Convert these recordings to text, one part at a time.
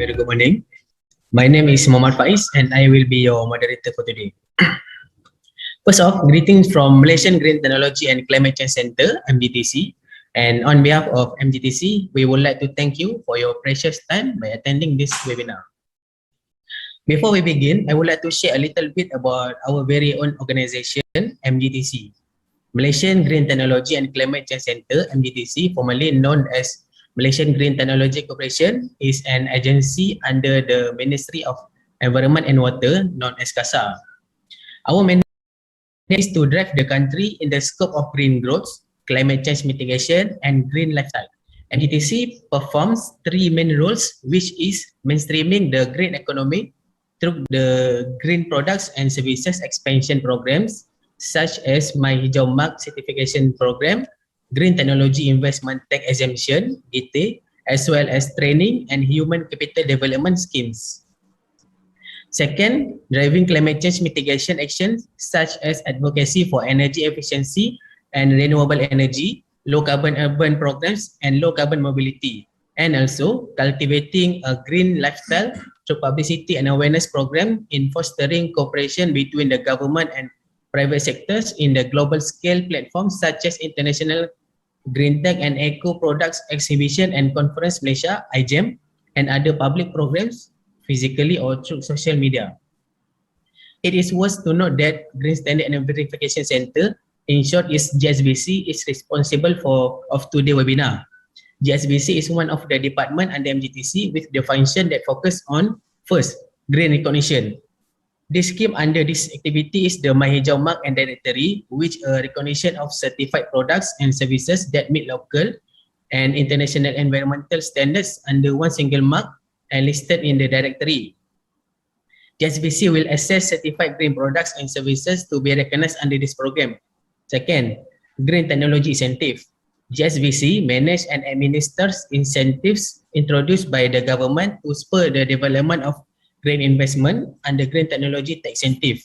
very good morning. My name is Muhammad Faiz and I will be your moderator for today. First off, greetings from Malaysian Green Technology and Climate Change Center, MGTC. And on behalf of MGTC, we would like to thank you for your precious time by attending this webinar. Before we begin, I would like to share a little bit about our very own organization, MGTC. Malaysian Green Technology and Climate Change Center, MGTC, formerly known as Malaysian Green Technology Corporation, is an agency under the Ministry of Environment and Water, known as CASA. Our mandate is to drive the country in the scope of green growth, climate change mitigation, and green lifestyle. MGTC performs three main roles, which is mainstreaming the green economy through the green products and services expansion programs, such as My Hijau Mark certification program, Green Technology Investment Tax Exemption, GT, as well as training and human capital development schemes. Second, driving climate change mitigation actions such as advocacy for energy efficiency and renewable energy, low carbon urban programs, and low carbon mobility. And also cultivating a green lifestyle through publicity and awareness program in fostering cooperation between the government and private sectors in the global scale platforms such as International Green Tech and Eco Products Exhibition and Conference Malaysia, IGEM, and other public programs, physically or through social media. It is worth to note that Green Standard and Verification Center, in short is GSVC, is responsible of today's webinar. GSVC is one of the department under MGTC with the function that focus on, first, green recognition. This scheme under this activity is the My Hijau Mark and Directory, which a recognition of certified products and services that meet local and international environmental standards under one single mark and listed in the directory. GSVC will assess certified green products and services to be recognized under this program. Second, green technology incentive. GSVC manages and administers incentives introduced by the government to spur the development of green investment under green technology tax incentive.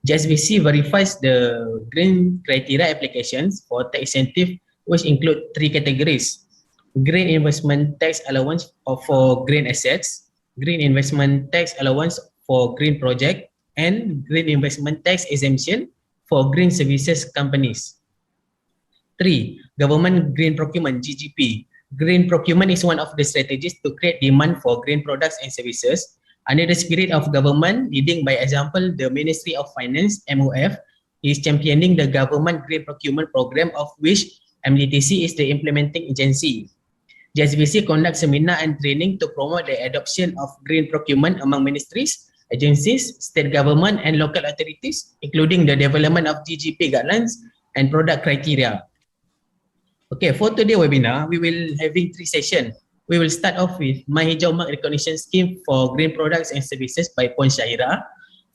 GSVC verifies the green criteria applications for tax incentive, which include three categories: green investment tax allowance for green assets, green investment tax allowance for green project, and green investment tax exemption for green services companies. 3. Government green procurement, GGP. Green procurement is one of the strategies to create demand for green products and services. Under the spirit of government, leading by example, the Ministry of Finance, MOF, is championing the government green procurement program, of which MGTC is the implementing agency. GSVC conducts seminar and training to promote the adoption of green procurement among ministries, agencies, state government, and local authorities, including the development of GGP guidelines and product criteria. Okay, for today's webinar, we will having three sessions. We will start off with My Hijau Mark Recognition Scheme for Green Products and Services by Puan Syahira,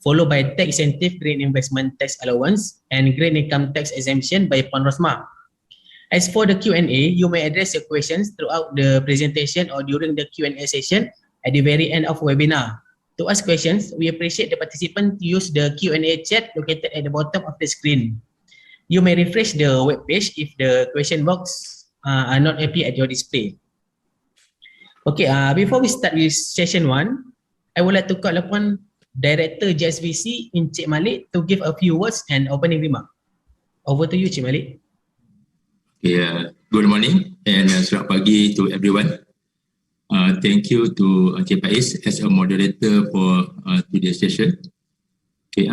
followed by Tax Incentive Green Investment Tax Allowance and Green Income Tax Exemption by Puan Rosma. As for the Q&A, you may address your questions throughout the presentation or during the Q&A session at the very end of webinar. To ask questions, we appreciate the participant to use the Q&A chat located at the bottom of the screen. You may refresh the web page if the question box are not appear at your display. Okay, before we start with session 1, I would like to call upon Director GSVC, Encik Malik, to give a few words and opening remark. Over to you, Encik Malik. Okay, good morning and selamat pagi to everyone. Thank you to Encik Faiz as a moderator for today's session. Okay,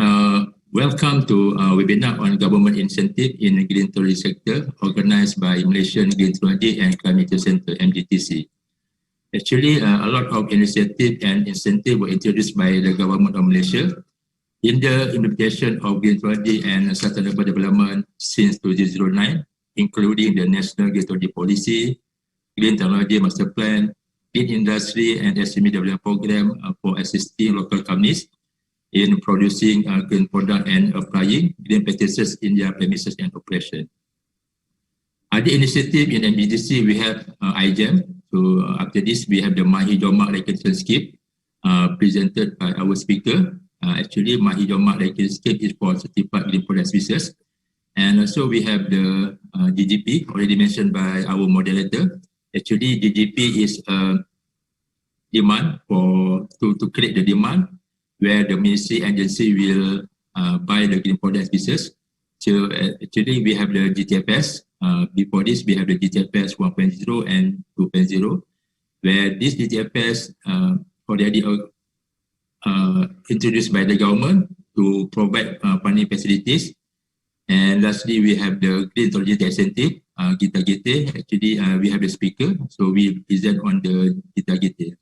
welcome to webinar on government incentive in the green technology sector organized by Malaysian Green Technology and Climate Change Center, MGTC. Actually, a lot of initiative and incentive were introduced by the government of Malaysia in the implementation of green technology and sustainable development since 2009, including the National Green Technology Policy, Green Technology Master Plan, Green Industry and SME Development Program for assisting local companies in producing green product and applying green practices in their premises and operation. Other initiative in MGTC, we have IGEM. So after this, we have the My Hijau Mark Recognition Scheme presented by our speaker. Actually, My Hijau Mark Recognition Scheme is for certified green product services. And also we have the GGP, already mentioned by our moderator. Actually, GGP is demand to create the demand where the ministry agency will buy the green products business. So actually we have the GTFS. Before this we have the GTFS 1.0 and 2.0, where this GTFS already introduced by the government to provide funding facilities. And lastly, we have the Green Technology Incentive, GITA. Actually, we have the speaker, so we present on the GITA.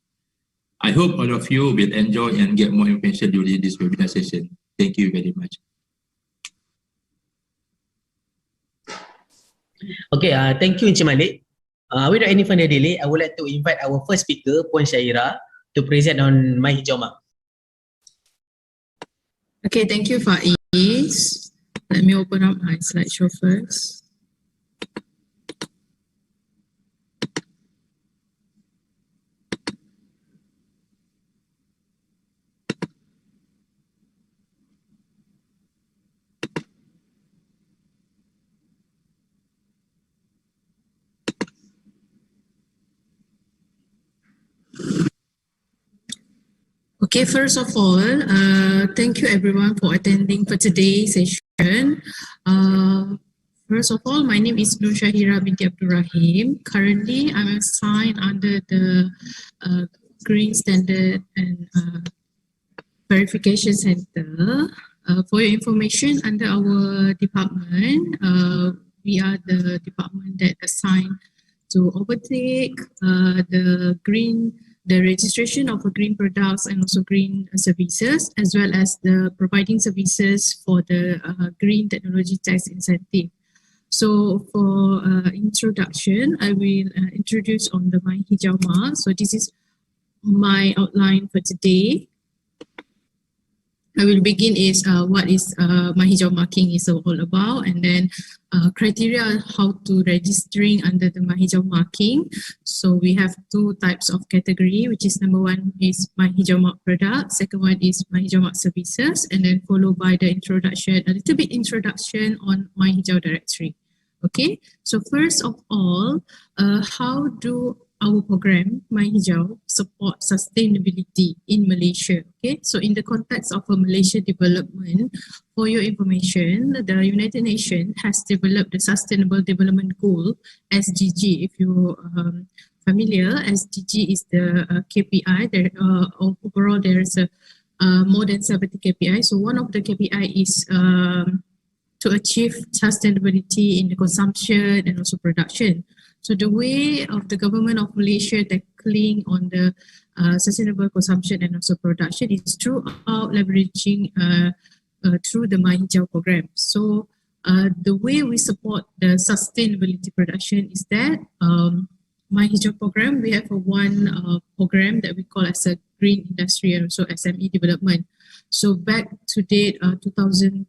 I hope all of you will enjoy and get more information during this webinar session. Thank you very much. Okay, thank you Encik Malik. Without any further delay, I would like to invite our first speaker, Puan Syaira, to present on My Hijau Mark. Okay, thank you, Faiz. Let me open up my slideshow first. Okay, first of all, thank you everyone for attending for today's session. First of all, my name is Nur Syahira binti Abdul Rahim. Currently, I'm assigned under the Green Standard and Verification Center. For your information, under our department, we are the department that assigned to overtake the registration of green products and also green services, as well as the providing services for the green technology tax incentive. So for introduction, I will introduce on the My Hijau Mark. So this is my outline for today. I will begin is what is My Hijau marking is all about, and then criteria how to registering under the My Hijau marking. So we have two types of category, which is number one is My Hijau Mark product, second one is My Hijau Mark services, and then followed by the introduction, a little bit introduction on My Hijau directory. Okay, so first of all, how do our program, My Hijau, support sustainability in Malaysia? Okay, so in the context of a Malaysia development, for your information, the United Nations has developed the Sustainable Development Goal, SDG. If you're familiar, SDG is the KPI. Overall, there is more than 70 KPI. So one of the KPI is to achieve sustainability in the consumption and also production. So the way of the government of Malaysia tackling on the sustainable consumption and also production is throughout leveraging through the My Hijau program. So the way we support the sustainability production is that My Hijau program, we have one program that we call as a green industry and also SME development. So back to date, 2012,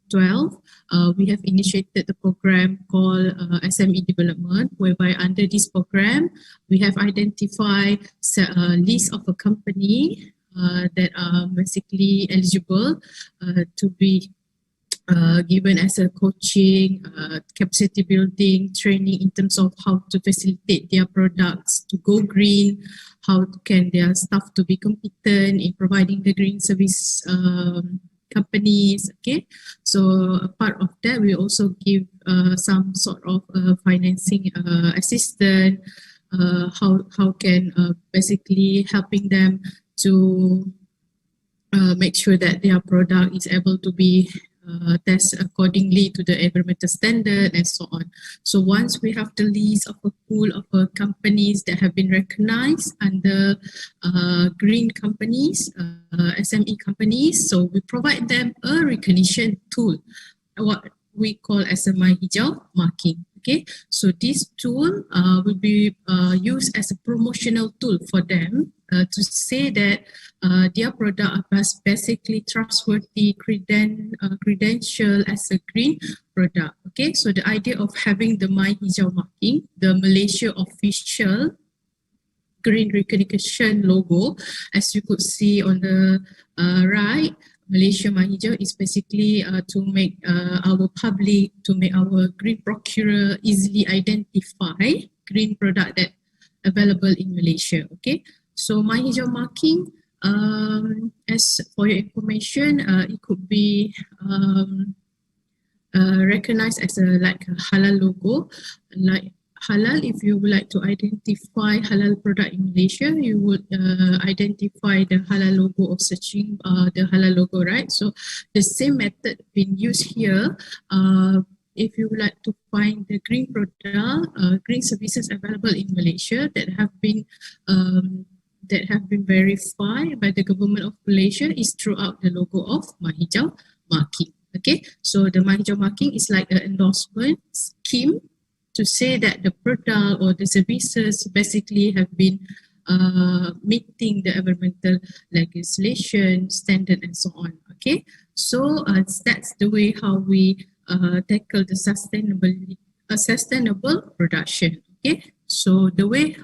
we have initiated the program called SME development, whereby under this program, we have identified a list of a company that are basically eligible to be given as a coaching, capacity building, training in terms of how to facilitate their products to go green, how can their staff to be competent in providing the green service companies. Okay, so a part of that, we also give some sort of financing assistance, how can basically helping them to make sure that their product is able to be test accordingly to the environmental standard and so on. So once we have the list of a pool of companies that have been recognized under green companies, SME companies, so we provide them a recognition tool, what we call as a My Hijau marking. Okay, so this tool will be used as a promotional tool for them to say that their product are basically trustworthy, credential as a green product. Okay, so the idea of having the My Hijau marking, the Malaysia official green recognition logo, as you could see on the right, Malaysia My Hijau is basically to make our public, to make our green procurer easily identify green product that available in Malaysia. Okay, So My Hijau marking, as for your information, it could be recognized as like a halal logo. Like halal, if you would like to identify halal product in Malaysia, you would identify the halal logo of searching the halal logo, right? So the same method being used here. If you would like to find the green product, green services available in Malaysia that have been verified by the government of Malaysia, is throughout the logo of My Hijau marking. Okay, so the My Hijau marking is like an endorsement scheme to say that the product or the services basically have been meeting the environmental legislation, standard, and so on. Okay, so that's the way how we tackle the sustainable production. Okay, so the way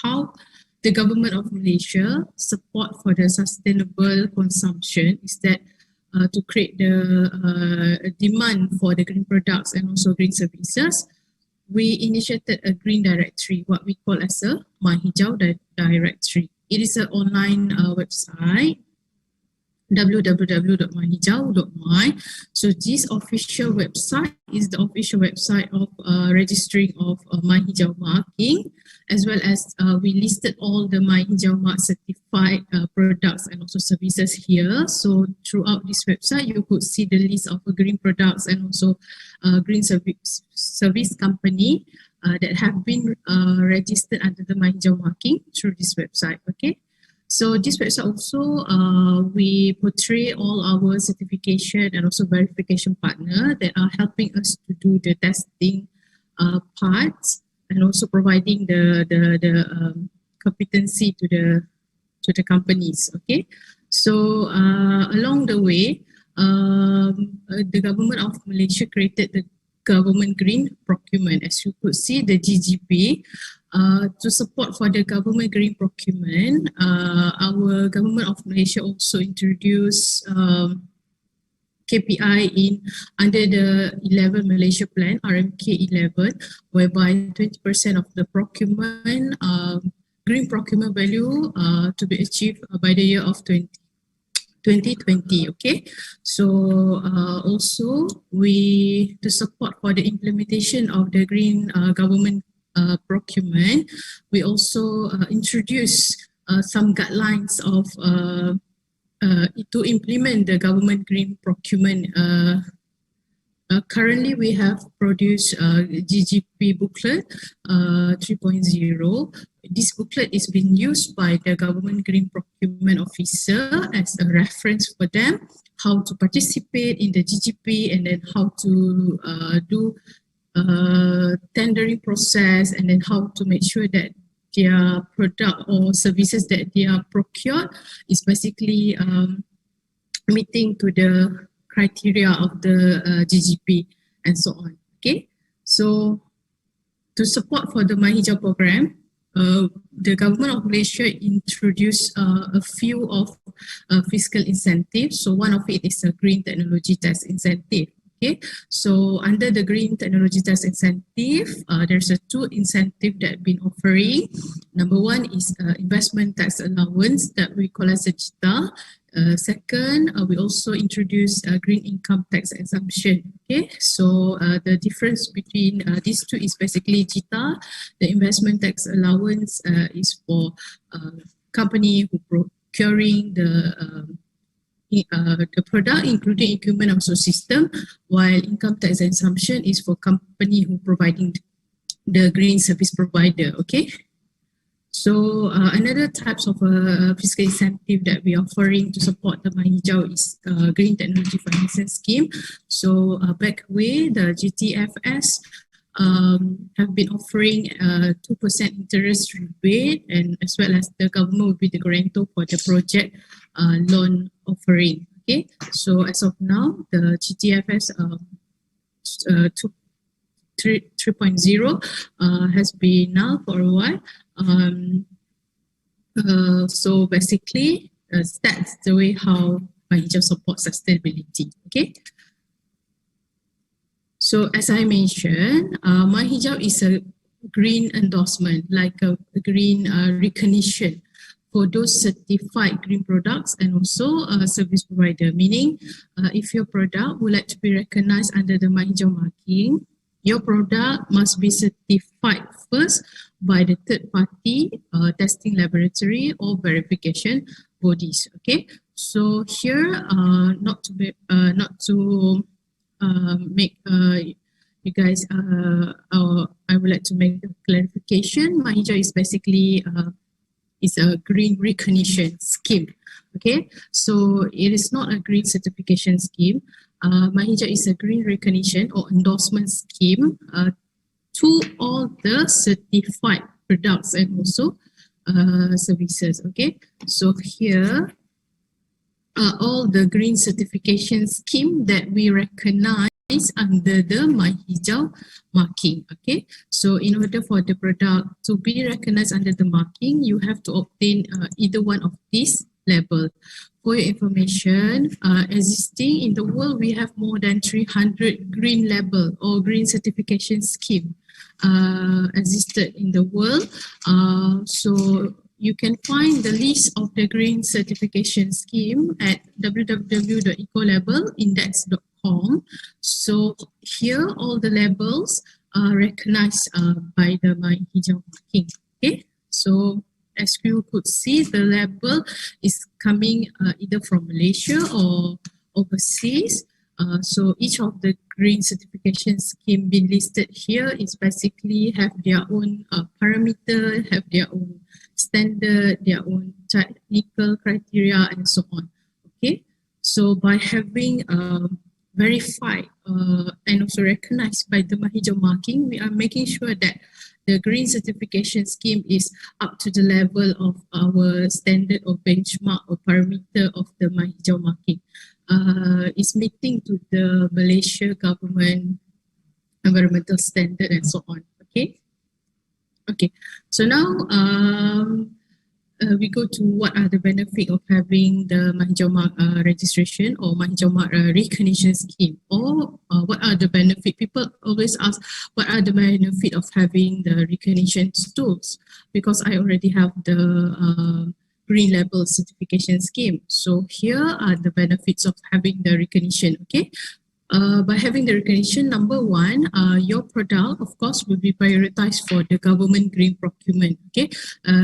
how the government of Malaysia support for the sustainable consumption is that to create the demand for the green products and also green services, we initiated a green directory, what we call as a My Hijau directory. It is an online website, www.myhijau.my. So this official website is the official website of registering of My Hijau marking, as well as we listed all the My Hijau mark certified products and also services here. So throughout this website, you could see the list of green products and also green service company that have been registered under the My Hijau marking through this website. Okay. So this website also, we portray all our certification and also verification partner that are helping us to do the testing parts and also providing the competency to the companies. Okay, so along the way, the government of Malaysia created the government green procurement. As you could see, the GGP. To support for the government green procurement, our government of Malaysia also introduced KPI under the 11 Malaysia Plan, RMK 11, whereby 20% of the procurement, green procurement value to be achieved by the year of 2020. Okay, so also to support for the implementation of the green government procurement, we also introduce some guidelines of to implement the government green procurement. Currently, we have produced GGP booklet 3.0. This booklet is being used by the government green procurement officer as a reference for them, how to participate in the GGP and then how to do tendering process, and then how to make sure that their product or services that they are procured is basically meeting to the criteria of the GGP and so on. Okay, so to support for the My Hijau program, the government of Malaysia introduced a few of fiscal incentives. So one of it is a green technology tax incentive. Okay, so under the green technology tax incentive, there's two incentive that been offering. Number one is investment tax allowance that we call as a JITA. Second, we also introduced green income tax exemption. Okay, so the difference between these two is basically JITA. The investment tax allowance is for company who procuring the product, including equipment and also system, while income tax exemption is for company who providing the green service provider. Okay, so another types of fiscal incentive that we are offering to support the My Hijau is green technology financing scheme. So back way, the GTFS have been offering 2% interest rebate, and as well as the government will be the guarantor for the project loan offering. Okay, so as of now, the GTFS 3.0 has been now for a while. So basically, that's the way how My Hijau supports sustainability. Okay. So as I mentioned, My Hijau is a green endorsement, like a green recognition for those certified green products and also service provider. Meaning, if your product would like to be recognized under the My Hijau marking, your product must be certified first by the third party testing laboratory or verification bodies. Okay, so here make you guys I would like to make a clarification. My Hijau is basically is a green recognition scheme. Okay, so it is not a green certification scheme. My Hijau is a green recognition or endorsement scheme to all the certified products and also services. Okay, so here are all the green certification scheme that we recognize under the My Hijau marking. Okay, so in order for the product to be recognized under the marking, you have to obtain either one of these labels. For your information, existing in the world, we have more than 300 green label or green certification scheme existed in the world. So you can find the list of the green certification scheme at www.ecolabel-index.com. So here all the labels are recognized by the My Hijau marking. Okay, so as you could see, the label is coming either from Malaysia or overseas. So each of the green certification scheme being listed here is basically have their own parameter, have their own standard, their own technical criteria and so on. Okay, so by having verified and also recognized by the My Hijau marking, we are making sure that the green certification scheme is up to the level of our standard or benchmark or parameter of the My Hijau marking. Is meeting to the Malaysia government environmental standard and so on. Okay. Okay. So now we go to what are the benefit of having the My Hijau mark registration or My Hijau mark recognition scheme, or what are the benefit? People always ask what are the benefit of having the recognition tools, because I already have the green label certification scheme. So here are the benefits of having the recognition. Okay. By having the recognition, number one, your product, of course, will be prioritized for the government green procurement. Okay,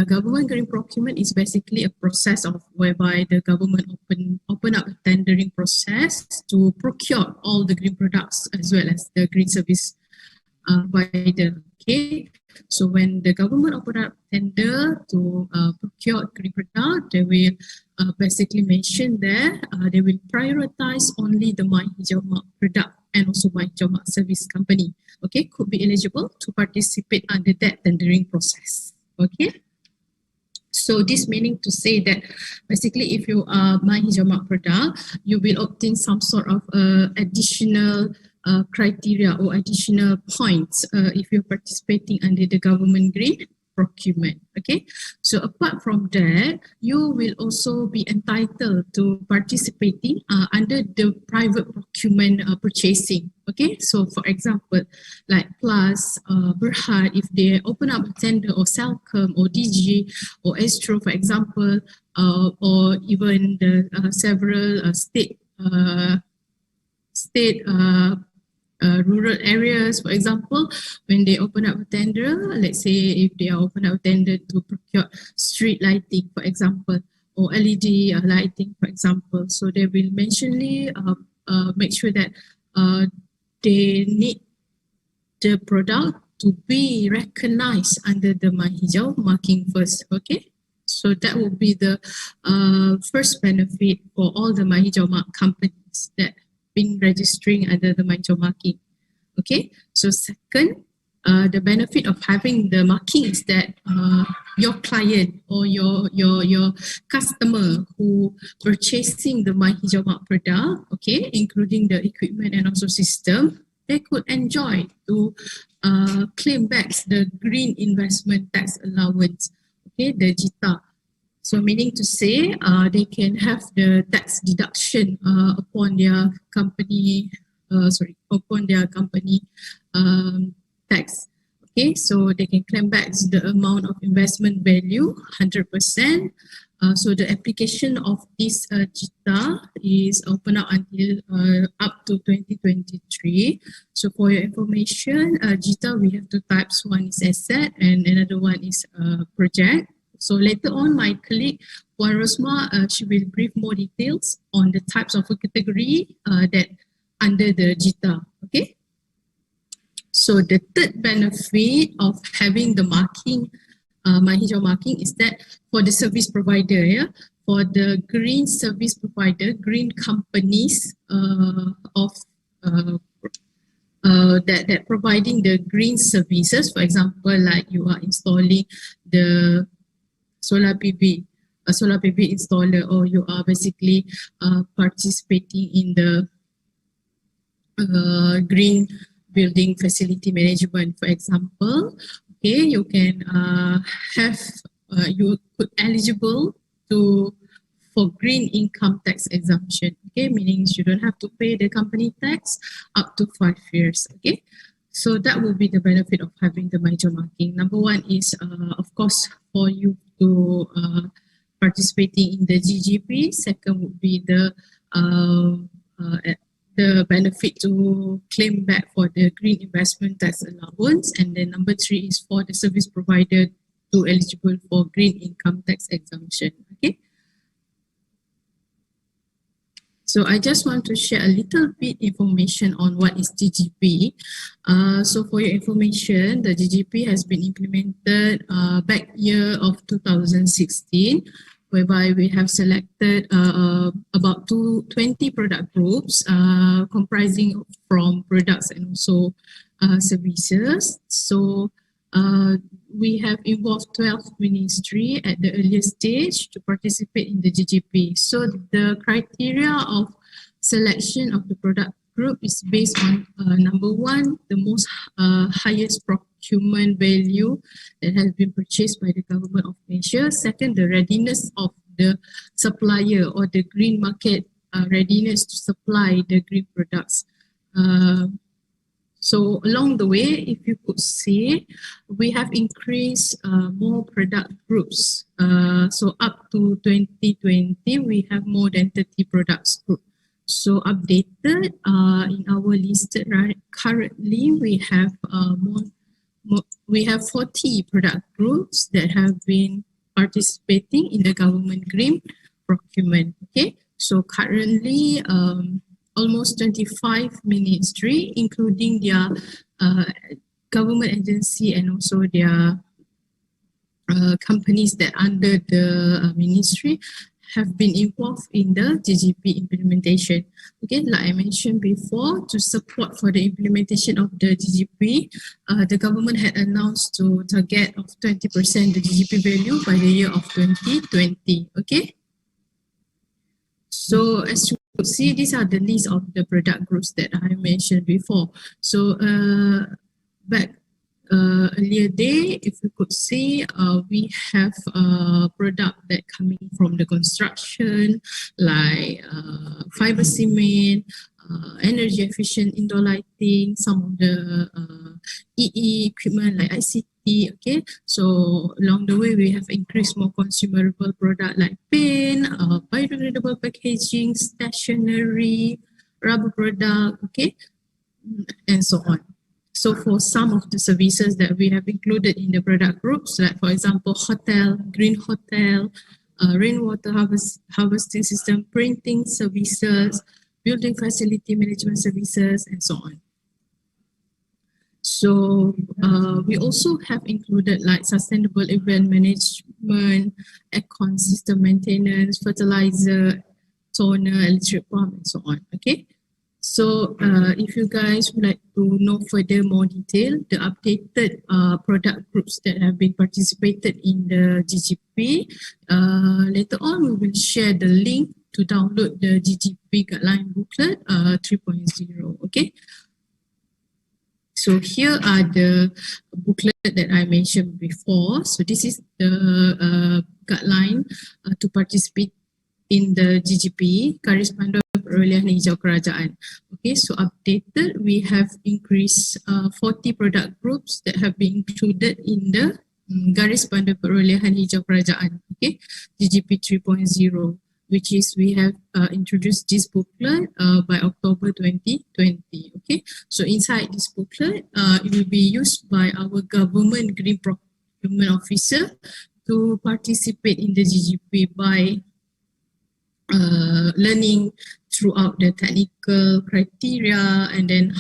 government green procurement is basically a process of whereby the government open up a tendering process to procure all the green products as well as the green service provider. Okay, so when the government open up tender to procure green product, they will basically mention there they will prioritize only the My Hijau mark product and also My Hijau mark service company. Okay, could be eligible to participate under that tendering process. Okay. So this meaning to say that basically if you are My Hijau mark product, you will obtain some sort of additional criteria or additional points if you're participating under the government green procurement. Okay, so apart from that, you will also be entitled to participating under the private procurement purchasing. Okay, so for example, like Plus, Berhad, if they open up a tender, or Celcom, or DG, or Astro, for example, or even the several state rural areas, for example, when they open up a tender, let's say if they are open up a tender to procure street lighting, for example, or LED lighting, for example, so they will mentionly make sure that they need the product to be recognized under the My Hijau marking first. Okay, so that will be the first benefit for all the My Hijau mark companies that been registering under the My Hijau marking. Okay, so second, the benefit of having the marking is that your client or your customer who purchasing the My Hijau mark product, okay, including the equipment and also system, they could enjoy to claim back the green investment tax allowance, okay, the JITA. So meaning to say they can have the tax deduction upon their company tax. Okay, so they can claim back the amount of investment value 100%. So the application of this JITA is open up until up to 2023. So for your information, JITA we have two types. One is asset and another one is project. So later on, my colleague Puan Rosma, she will brief more details on the types of a category that under the JITA. Okay. So the third benefit of having the marking, My Hijau marking, is that for the service provider, for the green service provider, green companies that providing the green services. For example, like you are installing the solar PV, a solar PV installer, or you are basically participating in the green building facility management, for example. Okay, you can you could eligible for green income tax exemption. Okay, meaning you don't have to pay the company tax up to 5 years. Okay, so that will be the benefit of having the major marking. Number one is, of course, for you to participating in the GGP. Second would be the benefit to claim back for the green investment tax allowance. And then number three is for the service provider to eligible for green income tax exemption. Okay. So I just want to share a little bit information on what is GGP. So for your information, the GGP has been implemented back year of 2016. Whereby we have selected about 20 product groups comprising from products and also services. So we have involved 12 ministry at the earliest stage to participate in the GGP. So the criteria of selection of the product group is based on number one, the most highest procurement value that has been purchased by the government of Malaysia. Second, the readiness of the supplier or the green market readiness to supply the green products. So along the way, if you could see, we have increased more product groups. So up to 2020, we have more than 30 products group. So updated in our listed currently, we have we have 40 product groups that have been participating in the government green procurement. Okay, so currently almost 25 ministry, including their government agency and also their companies that under the ministry, have been involved in the GGP implementation. Okay, like I mentioned before, to support for the implementation of the GGP, the government had announced to target of 20% the GGP value by the year of 2020. Okay, so as you could see, these are the list of the product groups that I mentioned before. So back earlier day, if you could see, we have a product that coming from the construction, like fiber cement, energy efficient indoor lighting, some of the EE equipment like ICT. Okay, so along the way, we have increased more consumable product like paint, biodegradable packaging, stationery, rubber product, okay, and so on. So for some of the services that we have included in the product groups, like for example, hotel, green hotel, rainwater harvesting system, printing services, building facility management services, and so on. So we also have included like sustainable event management, aircon system maintenance, fertilizer, toner, electric pump, and so on. Okay. So if you guys would like to know further more detail, the updated product groups that have been participated in the GGP, later on we will share the link to download the GGP guideline booklet 3.0. Okay. So here are the booklet that I mentioned before. So this is the guideline to participate in the GGP. Garis panduan perolehan hijau kerajaan. Okay, so updated, we have increased 40 product groups that have been included in the garis pandu perolehan hijau kerajaan, okay, GGP 3.0, which is we have introduced this booklet by October 2020. Okay, so inside this booklet, it will be used by our government green procurement officer to participate in the GGP by learning throughout the technical criteria and then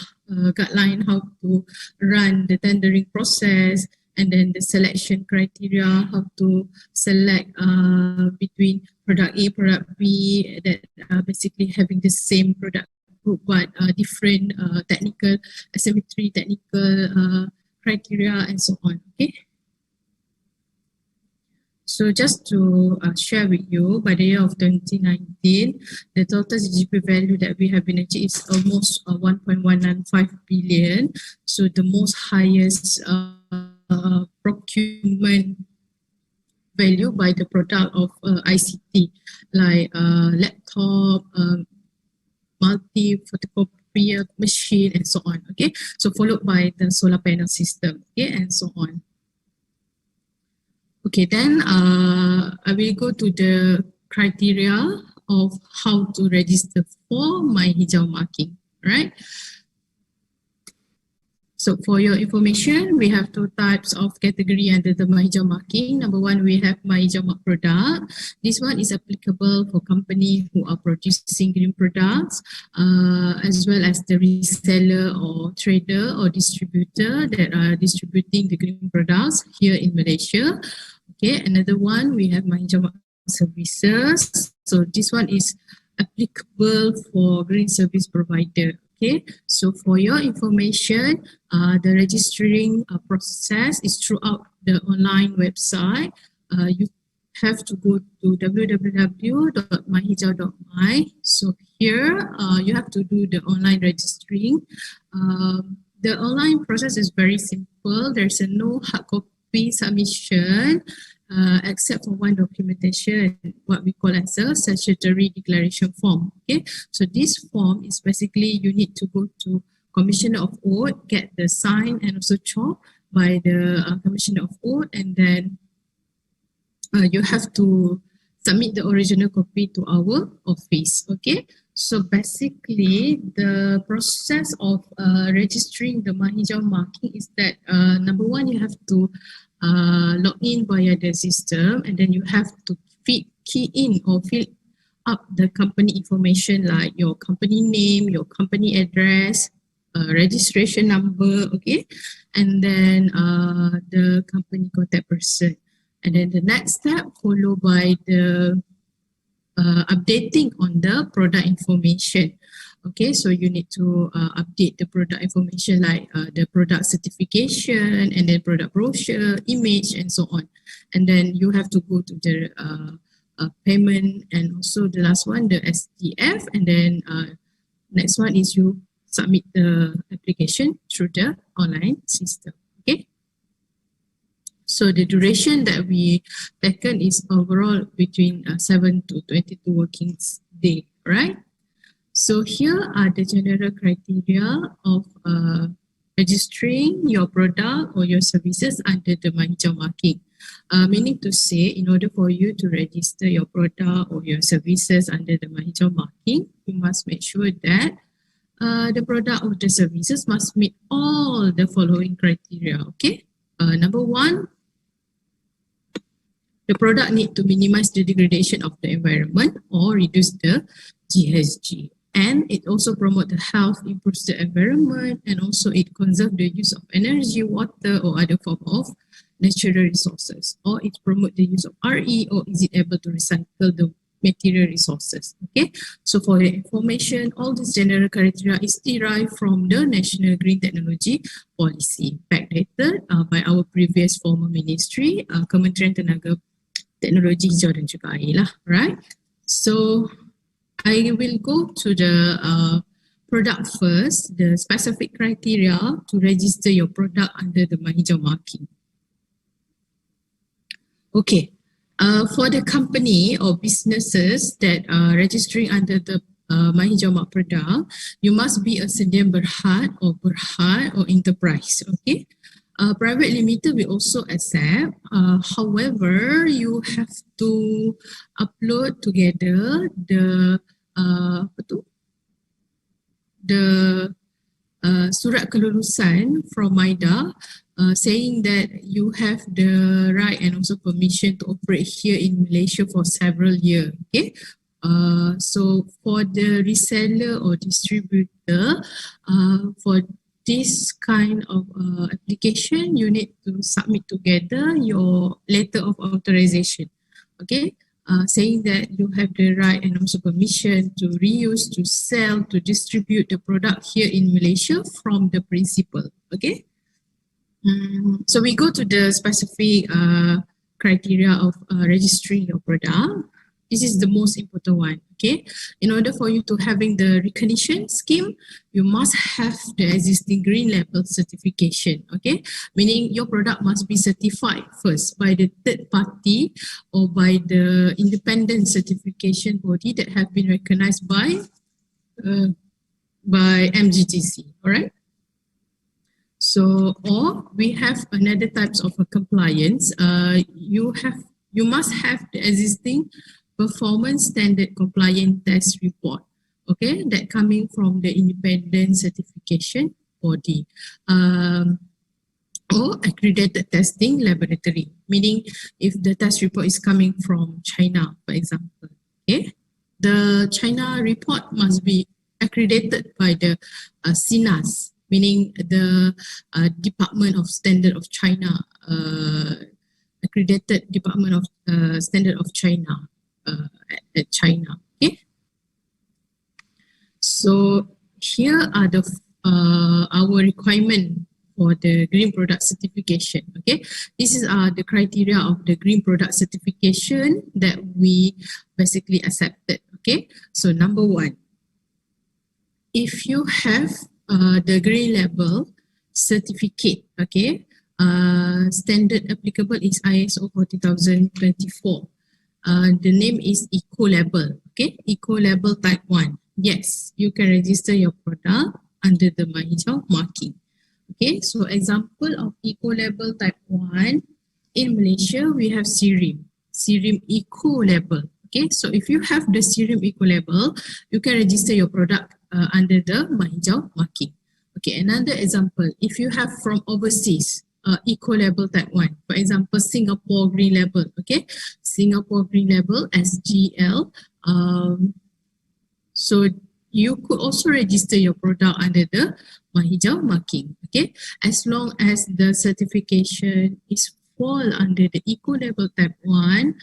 guideline how to run the tendering process, and then the selection criteria, how to select between product A, product B that are basically having the same product group but different technical asymmetry, technical criteria and so on. Okay. So just to share with you, by the year of 2019, the total GDP value that we have been achieved is almost 1.195 billion. So the most highest procurement value by the product of ICT, like laptop, multi-photocopier machine and so on. Okay, so followed by the solar panel system, okay, and so on. Okay, then I will go to the criteria of how to register for My Hijau marking, right? So for your information, we have two types of category under the My Hijau marking. Number one, we have My Hijau mark product. This one is applicable for companies who are producing green products, as well as the reseller or trader or distributor that are distributing the green products here in Malaysia. Okay, another one, we have My Hijau mark services. So this one is applicable for green service provider. Okay, so for your information, the registering process is throughout the online website. You have to go to www.myhijau.my. So here, you have to do the online registering. The online process is very simple. There's no hard copy submission, except for one documentation, what we call as a statutory declaration form. Okay, so this form is basically you need to go to Commissioner of Oath, get the sign and also chalk by the Commissioner of Oath, and then you have to submit the original copy to our office. Okay, so basically the process of registering the My Hijau marking is that number one, you have to log in via the system, and then you have to key in or fill up the company information like your company name, your company address, registration number, okay, and then the company contact person. And then the next step followed by the updating on the product information. Okay, so you need to update the product information like the product certification and then product brochure, image and so on. And then you have to go to the payment, and also the last one, the SDF, and then next one is you submit the application through the online system. Okay. So the duration that we taken is overall between 7 to 22 working days, right? So here are the general criteria of registering your product or your services under the My Hijau marking. Meaning to say, in order for you to register your product or your services under the My Hijau marking, you must make sure that the product or the services must meet all the following criteria. Okay, number one, the product need to minimize the degradation of the environment or reduce the GHG. And it also promote the health, improves the environment, and also it conserve the use of energy, water, or other form of natural resources. Or it promote the use of RE, or is it able to recycle the material resources. Okay, so for your information, all these general criteria is derived from the National Green Technology Policy, backdated by our previous former ministry, Kementerian Tenaga Teknologi Hijau dan juga Air lah, right? So I will go to the product first, the specific criteria to register your product under the My Hijau marking. Okay, for the company or businesses that are registering under the My Hijau Mak Perda, you must be a sedian berhad or enterprise. Okay. Private limited we also accept. However, you have to upload together the surat kelulusan from MIDA saying that you have the right and also permission to operate here in Malaysia for several years. Okay. So for the reseller or distributor, for this kind of application, you need to submit together your letter of authorization. Okay. Saying that you have the right and also permission to reuse, to sell, to distribute the product here in Malaysia from the principal. Okay. So we go to the specific criteria of registering your product. This is the most important one. Okay. In order for you to having the recognition scheme, you must have the existing green label certification. Okay. Meaning your product must be certified first by the third party or by the independent certification body that have been recognized by MGTC. All right. So, or we have another types of a compliance. You must have the existing performance standard compliance test report. Okay, that coming from the independent certification body. Or accredited testing laboratory, meaning if the test report is coming from China, for example, okay, the China report must be accredited by the CNAS, meaning the Department of Standard of China, accredited Department of Standard of China at China. Okay. So here are the our requirement for the green product certification. Okay, this is the criteria of the green product certification that we basically accepted. Okay, so number one, if you have the green label certificate, okay, standard applicable is ISO 40024. The name is Eco Label, okay, Eco Label Type 1. Yes, you can register your product under the My Hijau marking. Okay, so example of Eco Label Type 1 in Malaysia, we have Serim Eco Label. Okay, so if you have the Serim Eco Label, you can register your product under the My Hijau marking. Okay, another example, if you have from overseas, Eco Label Type 1, for example, Singapore Green Label, okay, Singapore Green Label, SGL. So you could also register your product under the My Hijau marking, okay, as long as the certification is fall under the Eco Label Type 1,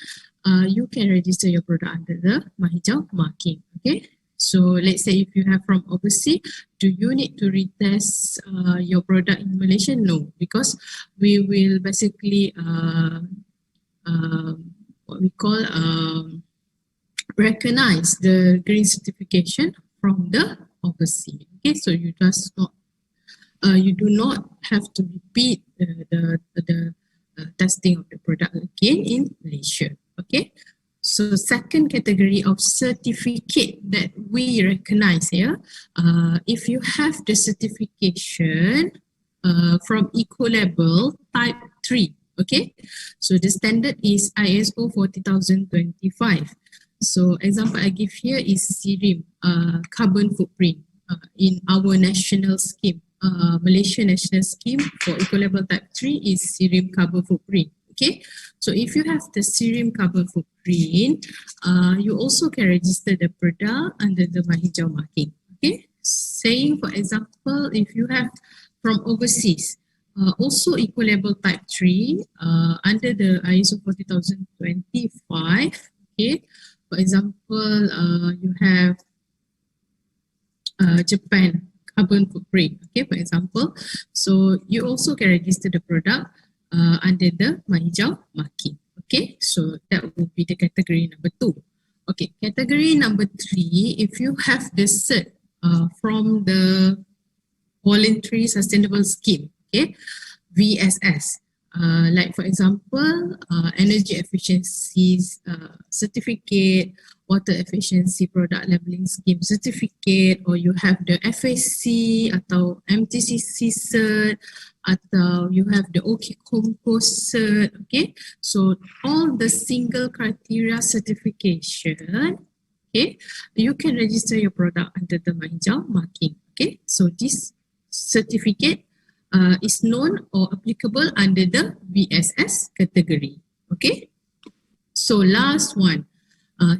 you can register your product under the My Hijau marking, okay. So let's say if you have from overseas, do you need to retest your product in Malaysia? No, because we will basically what we call recognize the green certification from the overseas. Okay, so you just not you do not have to repeat the testing of the product again in Malaysia. Okay. So second category of certificate that we recognize here, if you have the certification from Eco Label Type 3, okay? So the standard is ISO 40025. So example I give here is Serim, carbon footprint in our national scheme. Malaysia national scheme for Eco Label Type 3 is Serim carbon footprint. Okay, so if you have the Serim carbon footprint, you also can register the product under the My Hijau marking. Okay, saying for example, if you have from overseas, also Eco Label Type 3 under the ISO 40025. Okay, for example, you have Japan carbon footprint. Okay, for example, so you also can register the product under the My Hijau marking. Okay, so that would be the category number 2. Okay, category number 3, if you have the cert from the Voluntary Sustainable Scheme, okay, VSS. Like for example, energy efficiency certificate, water efficiency product labeling scheme certificate, or you have the FAC atau MTCC cert, atau you have the OK Compost cert. Okay, so all the single criteria certification, okay, you can register your product under the hijau marking. Okay, so this certificate is known or applicable under the VSS category. Okay, so last one.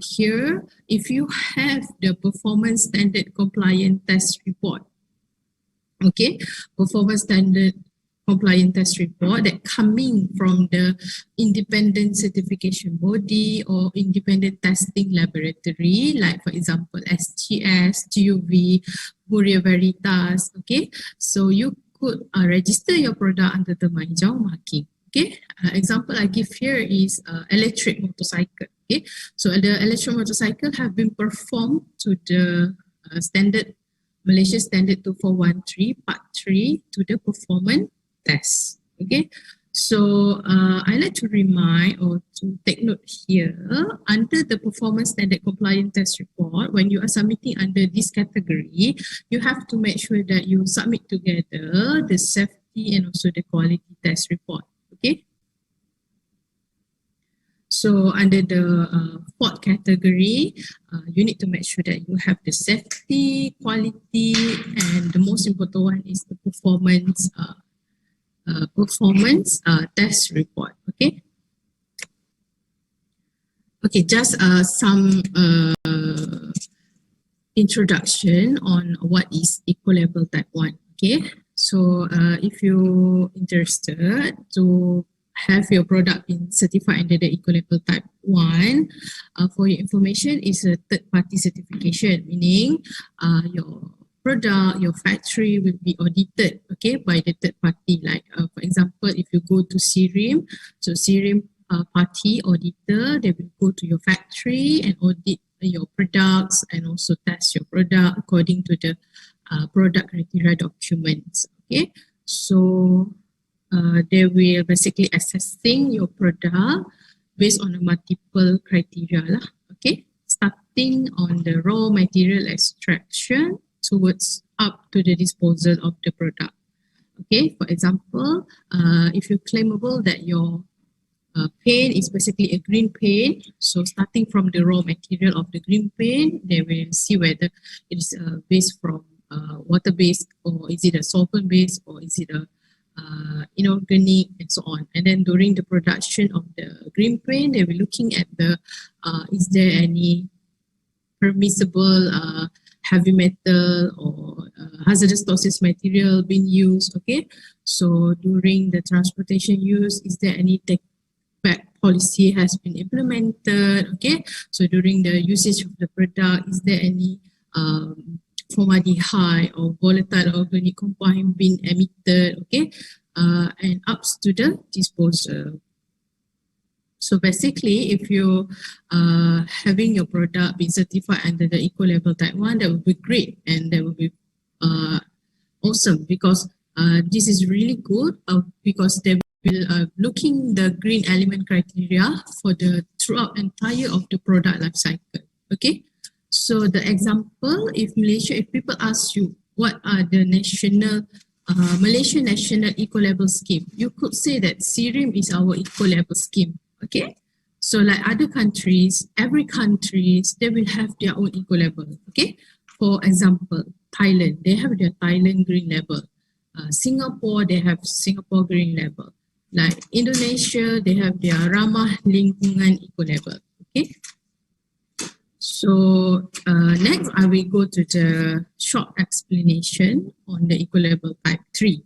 Here, if you have the performance standard compliant test report, okay, performance standard compliant test report that coming from the independent certification body or independent testing laboratory, like for example, SGS, GUV, Bureau Veritas, okay, so you could register your product under the hijau marking. Okay, example I give here is electric motorcycle. Okay, so the electric motorcycle have been performed to the standard Malaysia Standard 2413 Part 3 to the performance test. Okay, so I like to remind or to take note here, under the performance standard compliant test report, when you are submitting under this category, you have to make sure that you submit together the safety and also the quality test report. Okay, so under the fourth category, you need to make sure that you have the safety, quality, and the most important one is the performance test report. Okay. Okay, just some introduction on what is eco-label type 1. Okay, so if you're interested to have your product been certified under the eco-label type 1, for your information, is a third-party certification, meaning your product, your factory will be audited, okay, by the third party. Like for example, if you go to CIRIM, so CIRIM party auditor, they will go to your factory and audit your products and also test your product according to the product criteria documents. Okay, so they will basically assessing your product based on a multiple criteria lah. Okay, starting on the raw material extraction towards up to the disposal of the product. Okay, for example, if you're claimable that your paint is basically a green paint, so starting from the raw material of the green paint, they will see whether it is based from water-based, or is it a solvent-based, or is it a inorganic, and so on. And then during the production of the green paint, they will looking at the is there any permissible heavy metal or hazardous toxic material being used. Okay, so during the transportation use, is there any take back policy has been implemented? Okay, so during the usage of the product, is there any formaldehyde or volatile organic compound being emitted? Okay, and up to the disposal. So basically, if you having your product being certified under the eco-label type 1, that would be great, and that would be awesome, because this is really good because they will looking the green element criteria for the throughout entire of the product life cycle. Okay, so the example, if people ask you what are the national Malaysian national eco-label scheme, you could say that CIRIM is our eco-label scheme. Okay, so like other countries, every countries, they will have their own eco-label. Okay, for example, Thailand, they have their Thailand green label. Singapore, they have Singapore green label. Like Indonesia, they have their Ramah Lingkungan eco-label. Okay, so next I will go to the short explanation on the eco-label type 3.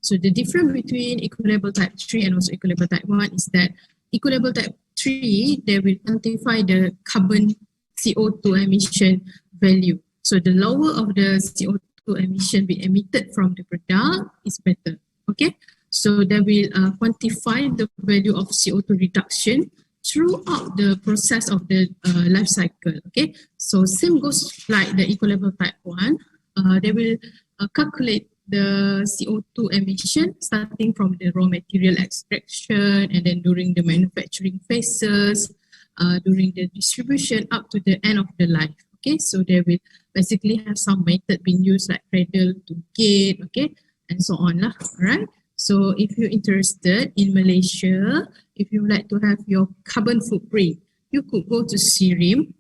So the difference between eco-label type 3 and also eco-label type 1 is that eco-label type 3, they will quantify the carbon CO2 emission value. So the lower of the CO2 emission be emitted from the product is better. Okay, so they will quantify the value of CO2 reduction throughout the process of the life cycle. Okay, so same goes like the eco-label type 1. They will calculate the CO2 emission starting from the raw material extraction and then during the manufacturing phases, during the distribution up to the end of the life. Okay, so they will basically have some method being used like cradle to gate, okay, and so on lah. Alright. So if you're interested in Malaysia, if you would like to have your carbon footprint, you could go to SIRIM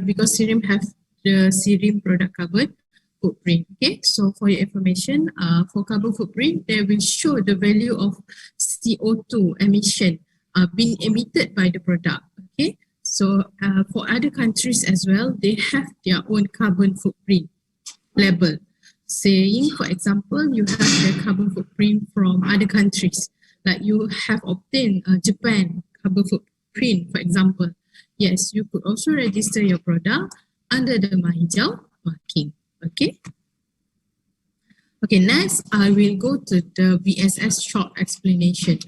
because SIRIM have the SIRIM product carbon footprint. Okay, so for your information, for carbon footprint, they will show the value of CO2 emission being emitted by the product. Okay, so for other countries as well, they have their own carbon footprint label. Saying, for example, you have the carbon footprint from other countries, like you have obtained Japan carbon footprint, for example. Yes, you could also register your product under the mahijau marking. Okay. Okay, next I will go to the VSS short explanation.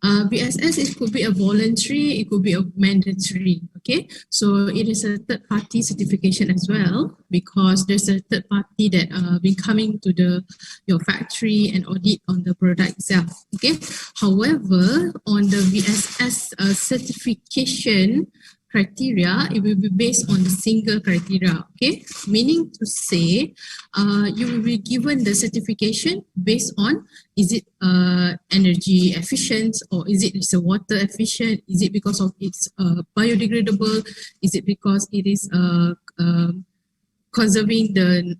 VSS, it could be a voluntary, it could be a mandatory. Okay, so it is a third party certification as well because there's a third party that been coming to your factory and audit on the product itself. Okay, however, on the VSS certification criteria, it will be based on the single criteria, okay? Meaning to say, you will be given the certification based on, is it energy efficient or is it water efficient? Is it because of it's biodegradable? Is it because it is conserving the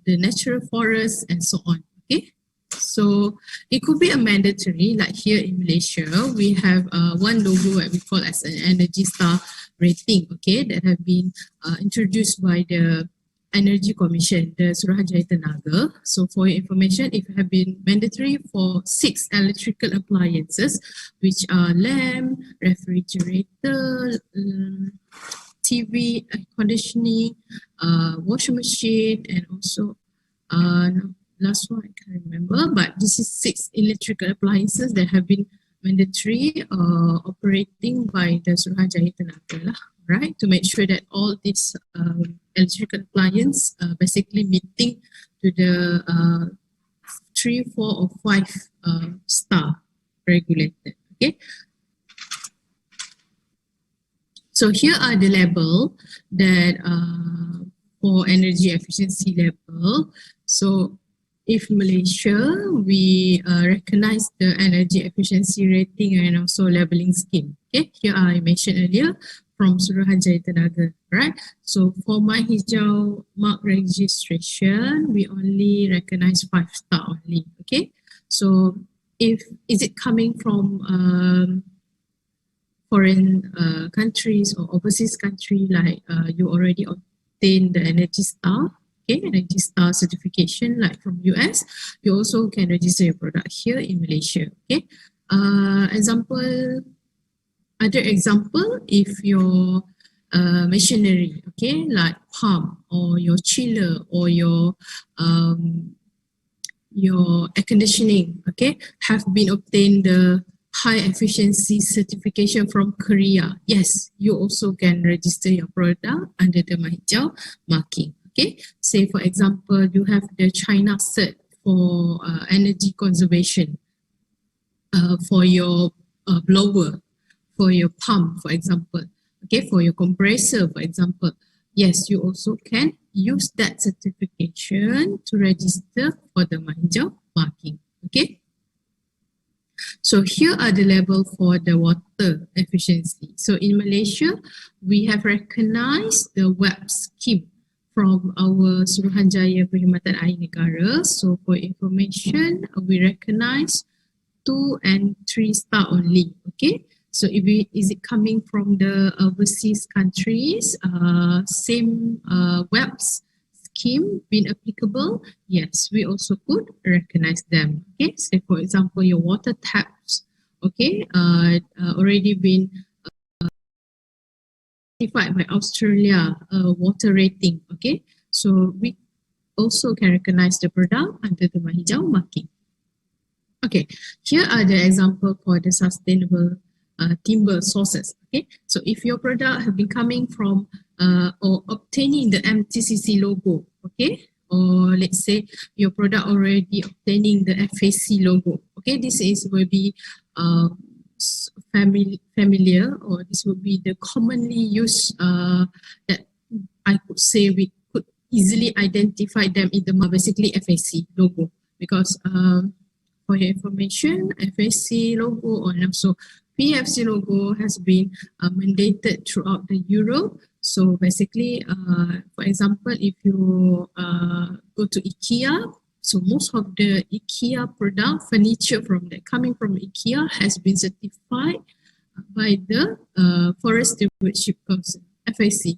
natural forest and so on, okay? So it could be a mandatory, like here in Malaysia, we have one logo that we call as an Energy Star rating, okay, that have been introduced by the Energy Commission, the Suruhanjaya Tenaga. So for your information, it have been mandatory for 6 electrical appliances, which are lamp, refrigerator, TV, air conditioning, washing machine, and also last one I can't remember, but this is 6 electrical appliances that have been mandatory operating by the Suruhanjaya Tenaga, right? To make sure that all these electrical appliances basically meeting to the 3, 4 or 5 star regulated, okay? So here are the level that for energy efficiency level. So if Malaysia, we recognize the energy efficiency rating and also labeling scheme. Okay, here I mentioned earlier from Suruhanjaya Tenaga, right? So for my hijau mark registration, we only recognize 5 star only. Okay, so is it coming from foreign countries or overseas country, like you already obtained the Energy Star, okay, Energy Star certification, like from US, you also can register your product here in Malaysia. Okay, other example, if your machinery, okay, like pump or your chiller or your air conditioning, okay, have been obtained the high efficiency certification from Korea, yes, you also can register your product under the mahijau marking. Okay, say for example, you have the China cert for energy conservation for your blower, for your pump, for example, okay, for your compressor, for example, yes, you also can use that certification to register for the mahijau marking, okay. So here are the level for the water efficiency. So in Malaysia, we have recognized the WEP scheme from our Suruhanjaya Perkhidmatan Air Negara. So for information, we recognize 2 and 3 star only. Okay. So is it coming from the overseas countries, same WEPs scheme being applicable? Yes, we also could recognize them. Okay, so for example, your water taps, okay, already been certified by Australia water rating. Okay, so we also can recognize the product under the mahijau marking. Okay, here are the example for the sustainable timber sources. Okay, so if your product have been coming from or obtaining the MGTC logo, okay, or let's say your product already obtaining the FAC logo. Okay, this is will be familiar, or this will be the commonly used that I could say we could easily identify them in the basically FAC logo, because for your information, FAC logo and also PFC logo has been mandated throughout the Europe. So basically, for example, if you go to IKEA, so most of the IKEA product, furniture coming from IKEA has been certified by the Forest Stewardship Council, FAC.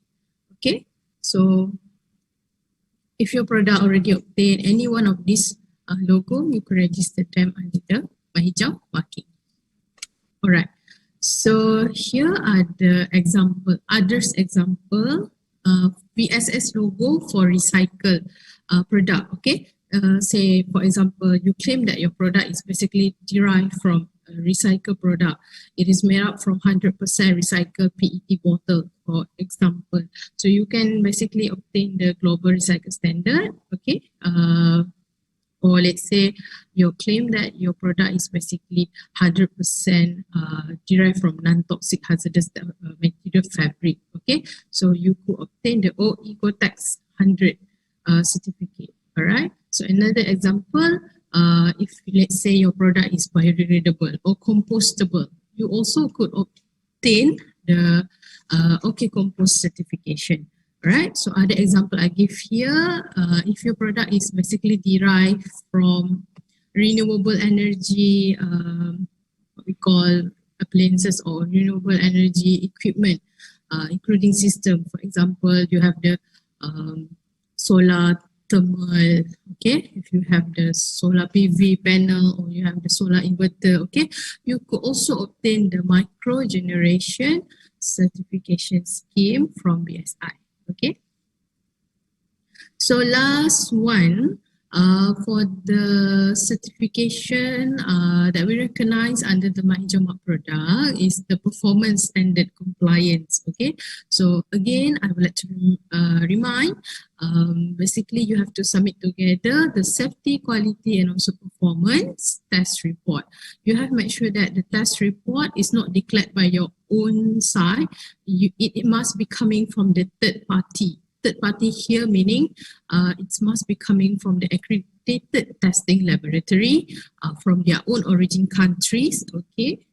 Okay, so if your product already obtained any one of these logo, you could register them under the hijau marking. Alright, so here are the others example, VSS logo for recycled product. Okay, say for example, you claim that your product is basically derived from a recycled product. It is made up from 100% recycled PET bottle, for example. So you can basically obtain the global recycle standard. Okay, or let's say you claim that your product is basically 100% derived from non-toxic hazardous material fabric. Okay, so you could obtain the OEcoTex 100 certificate. All right. So another example, if let's say your product is biodegradable or compostable, you also could obtain the OK Compost certification. Right, so other example I give here, if your product is basically derived from renewable energy, what we call appliances or renewable energy equipment, including system. For example, you have the solar thermal, okay, if you have the solar PV panel or you have the solar inverter, okay, you could also obtain the micro generation certification scheme from BSI. Okay, so last one for the certification that we recognize under the MyHijau Mark product is the performance standard compliance. Okay, so again, I would like to remind, basically you have to submit together the safety, quality and also performance test report. You have to make sure that the test report is not declared by your own side. It must be coming from the third party. Third party here meaning it must be coming from the accredited testing laboratory from their own origin countries. Okay,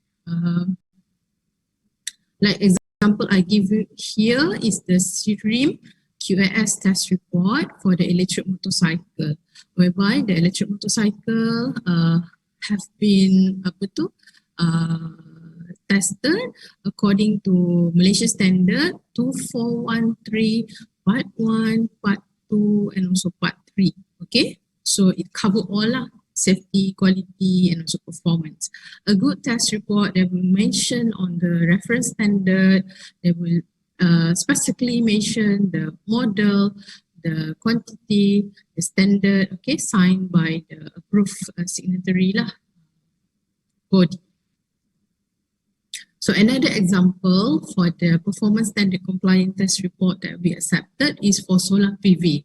like example I give you here is the SIRIM QAS test report for the electric motorcycle, whereby the electric motorcycle have been tested according to Malaysia standard 2413 part 1, part 2 and also part 3. Okay, so it covered all safety, quality and also performance. A good test report that will mention on the reference standard, they will specifically mention the model, the quantity, the standard, okay, signed by the approved signatory body. So another example for the performance standard compliant test report that we accepted is for solar PV.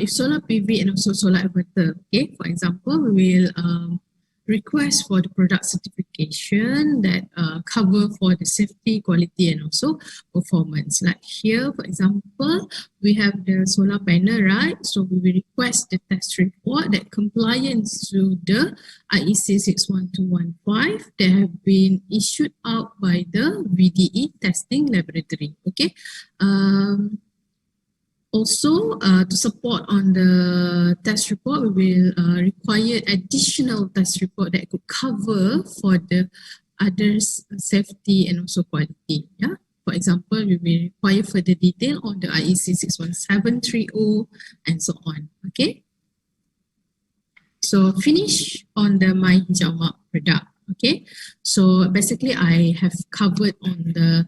If solar PV and also solar inverter, okay, for example, we will request for the product certification that cover for the safety, quality and also performance. Like here, for example, we have the solar panel, right? So we will request the test report that compliance to the IEC 61215 that have been issued out by the VDE testing laboratory. Okay. Also, to support on the test report, we will require additional test report that could cover for the others safety and also quality. Yeah. For example, we will require further detail on the IEC 61730 and so on. Okay. So finish on the MyHijau Mark product. Okay, so basically I have covered on the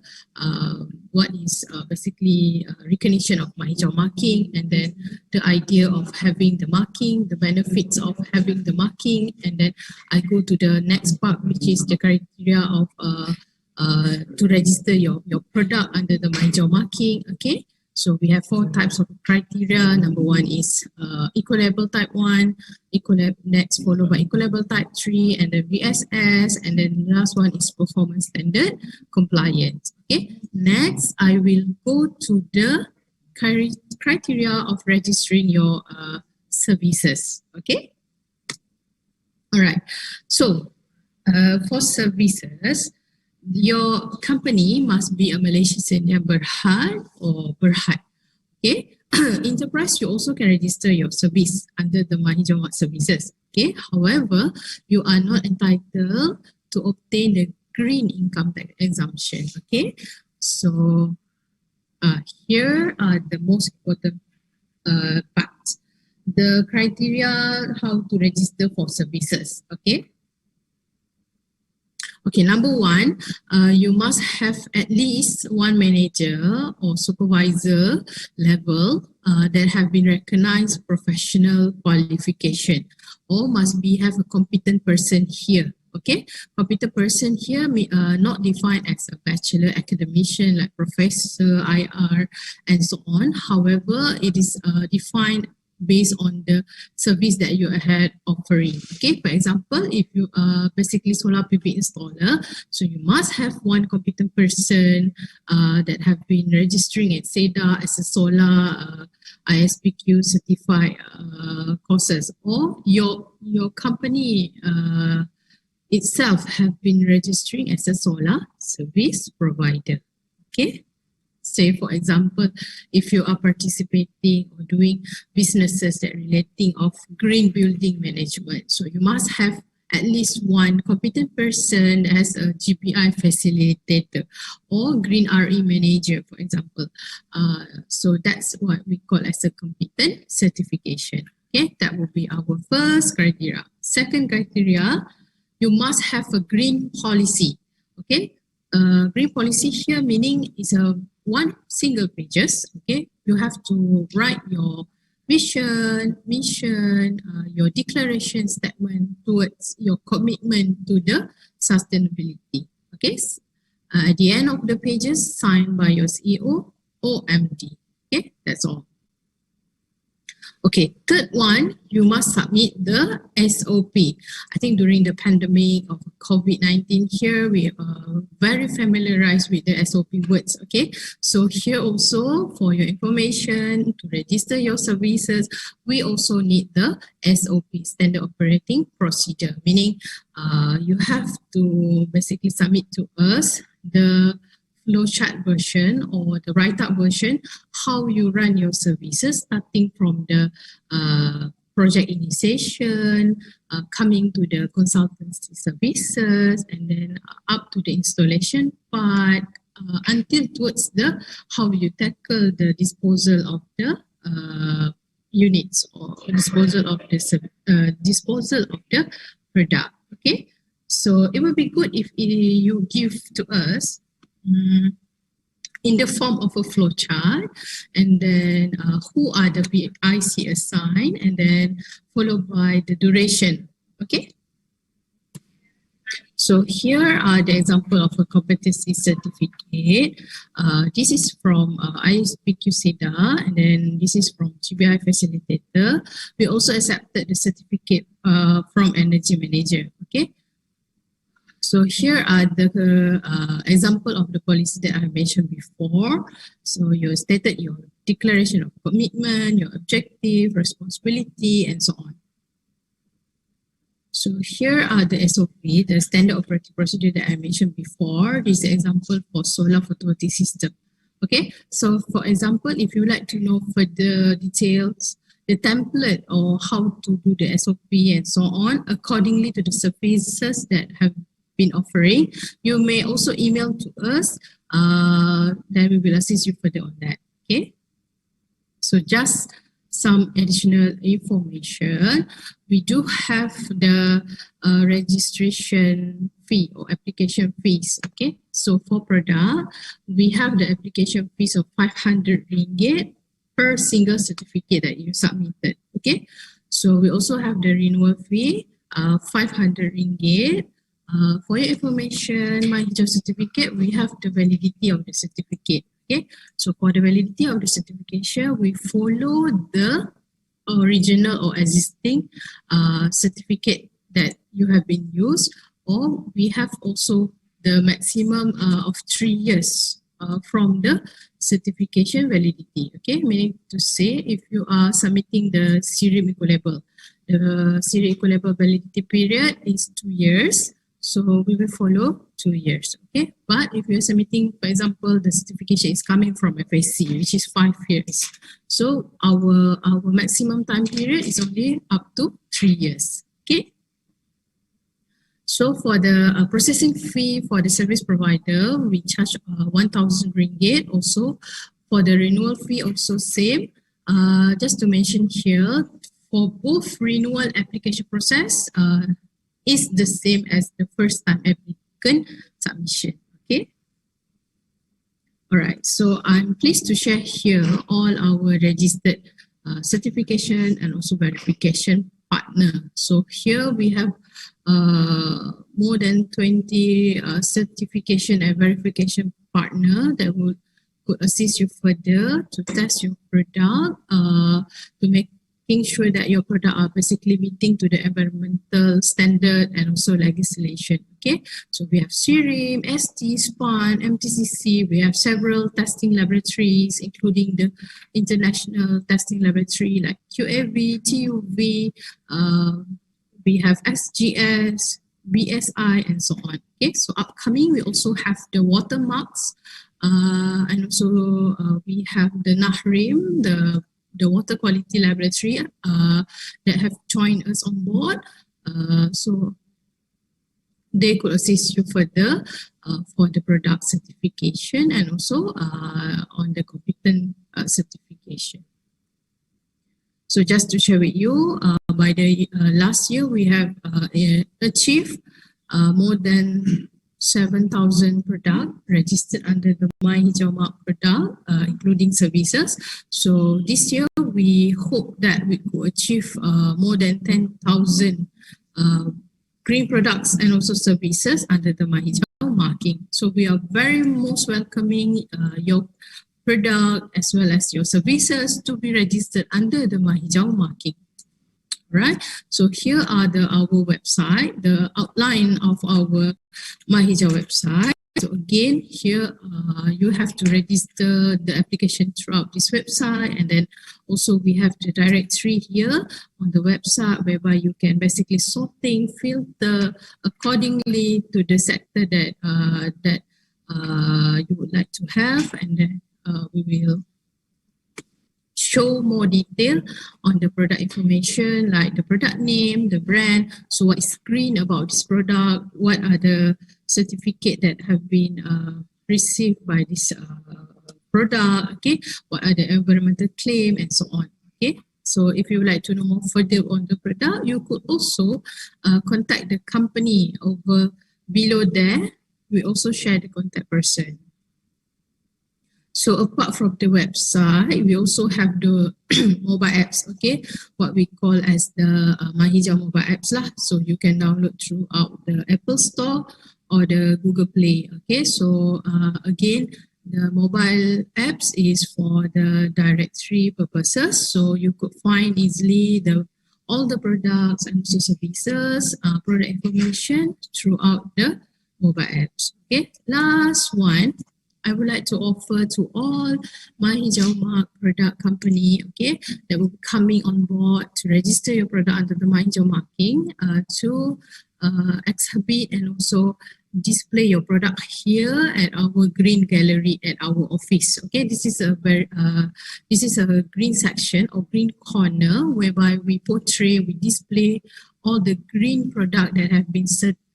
what is basically recognition of MyHijau marking, and then the idea of having the marking, the benefits of having the marking, and then I go to the next part, which is the criteria of to register your product under the MyHijau marking. Okay, So we have 4 types of criteria. Number 1 is eco-label type 1, next followed by eco-label type 3, and then VSS, and then the last one is performance standard compliance. Okay, next I will go to the criteria of registering your services. Okay, all right. So for services, your company must be a Malaysian yang berhad or berhad. Okay, enterprise, you also can register your service under the Mahijawat services. Okay, however, you are not entitled to obtain the green income tax exemption. Okay, so here are the most important parts. The criteria how to register for services. Okay. Okay, number 1, you must have at least one manager or supervisor level that have been recognized professional qualification, or must be have a competent person here. Okay, competent person here may not defined as a bachelor academician like professor, IR, and so on. However, it is defined based on the service that you are offering. Okay, for example, if you are basically solar PV installer, so you must have one competent person that have been registering at SEDA as a solar ISPQ certified courses, or your company itself have been registering as a solar service provider. Okay. Say, for example, if you are participating or doing businesses that relating of green building management, so you must have at least one competent person as a GPI facilitator or green RE manager, for example. So that's what we call as a competent certification. Okay, that will be our first criteria. Second criteria, you must have a green policy. Okay, green policy here meaning is a one single pages. Okay, you have to write your vision, mission, your declaration statement towards your commitment to the sustainability. Okay, at the end of the pages, signed by your CEO or MD. Okay, that's all. Okay, third one, you must submit the SOP. I think during the pandemic of COVID-19 here, we are very familiarized with the SOP words, okay? So here also, for your information, to register your services, we also need the SOP, Standard Operating Procedure, meaning you have to basically submit to us the flowchart version or the write-up version, how you run your services, starting from the project initiation, coming to the consultancy services, and then up to the installation part, until towards the how you tackle the disposal of the units or disposal of the product. Okay, so it would be good if you give to us in the form of a flowchart, and then who are the IC assigned, and then followed by the duration. Okay. So here are the example of a competency certificate. This is from ISPQ SEDA, and then this is from GBI Facilitator. We also accepted the certificate from Energy Manager. Okay. So here are the example of the policy that I mentioned before. So you stated your declaration of commitment, your objective, responsibility, and so on. So here are the SOP, the Standard Operating Procedure that I mentioned before. This is an example for solar photovoltaic system. Okay, so for example, if you would like to know further details, the template or how to do the SOP and so on, accordingly to the services that have been offering, you may also email to us, then we will assist you further on that. Okay, so just some additional information. We do have the registration fee or application fees. Okay, so for product, we have the application fees of 500 ringgit per single certificate that you submitted. Okay, so we also have the renewal fee, 500 ringgit. For your information, my hijau certificate, we have the validity of the certificate. Okay, so for the validity of the certification, we follow the original or existing certificate that you have been used, or we have also the maximum of 3 years from the certification validity. Okay, meaning to say if you are submitting the Serial Ecolabel, the Serial Ecolabel validity period is 2 years. So we will follow 2 years, okay? But if you're submitting, for example, the certification is coming from FSC, which is 5 years. So our maximum time period is only up to 3 years, okay? So for the processing fee for the service provider, we charge 1,000 ringgit. Also for the renewal fee, also same. Just to mention here, for both renewal application process, is the same as the first time applicant submission. Okay. All right. So I'm pleased to share here all our registered certification and also verification partner. So here we have more than 20 certification and verification partner that could assist you further to test your product, to making sure that your product are basically meeting to the environmental standard and also legislation. Okay, so we have SIRIM, ST, SPAN, MTCC. We have several testing laboratories, including the international testing laboratory like QAV, TUV. We have SGS, BSI, and so on. Okay, so upcoming, we also have the watermarks, and also we have the NAHRIM, the water quality laboratory that have joined us on board. So they could assist you further for the product certification and also on the competent certification. So just to share with you, by the last year, we have achieved more than 7,000 products registered under the My Hijau Mark product, including services. So this year, we hope that we could achieve more than 10,000 green products and also services under the My Hijau marking. So we are very most welcoming your product as well as your services to be registered under the My Hijau marking. Right, so here are our website, the outline of our My Hijau website. So again, here you have to register the application throughout this website, and then also we have the directory here on the website whereby you can basically sorting, filter accordingly to the sector that you would like to have, and then we will show more detail on the product information like the product name, the brand, so what is green about this product, what are the certificate that have been received by this product, okay, what are the environmental claim and so on, okay. So if you would like to know more further on the product, you could also contact the company over below there. We also share the contact person. So apart from the website, we also have the mobile apps, okay, what we call as the My Hijau mobile apps lah. So you can download throughout the Apple Store or the Google Play, okay. So again, the mobile apps is for the directory purposes. So you could find easily all the products and also services, product information throughout the mobile apps, okay. Last one, I would like to offer to all My Hijau Mark product company, okay, that will be coming on board to register your product under the My Hijau marking to exhibit and also display your product here at our green gallery at our office. Okay, this is a green section or green corner whereby we portray, we display all the green product that have been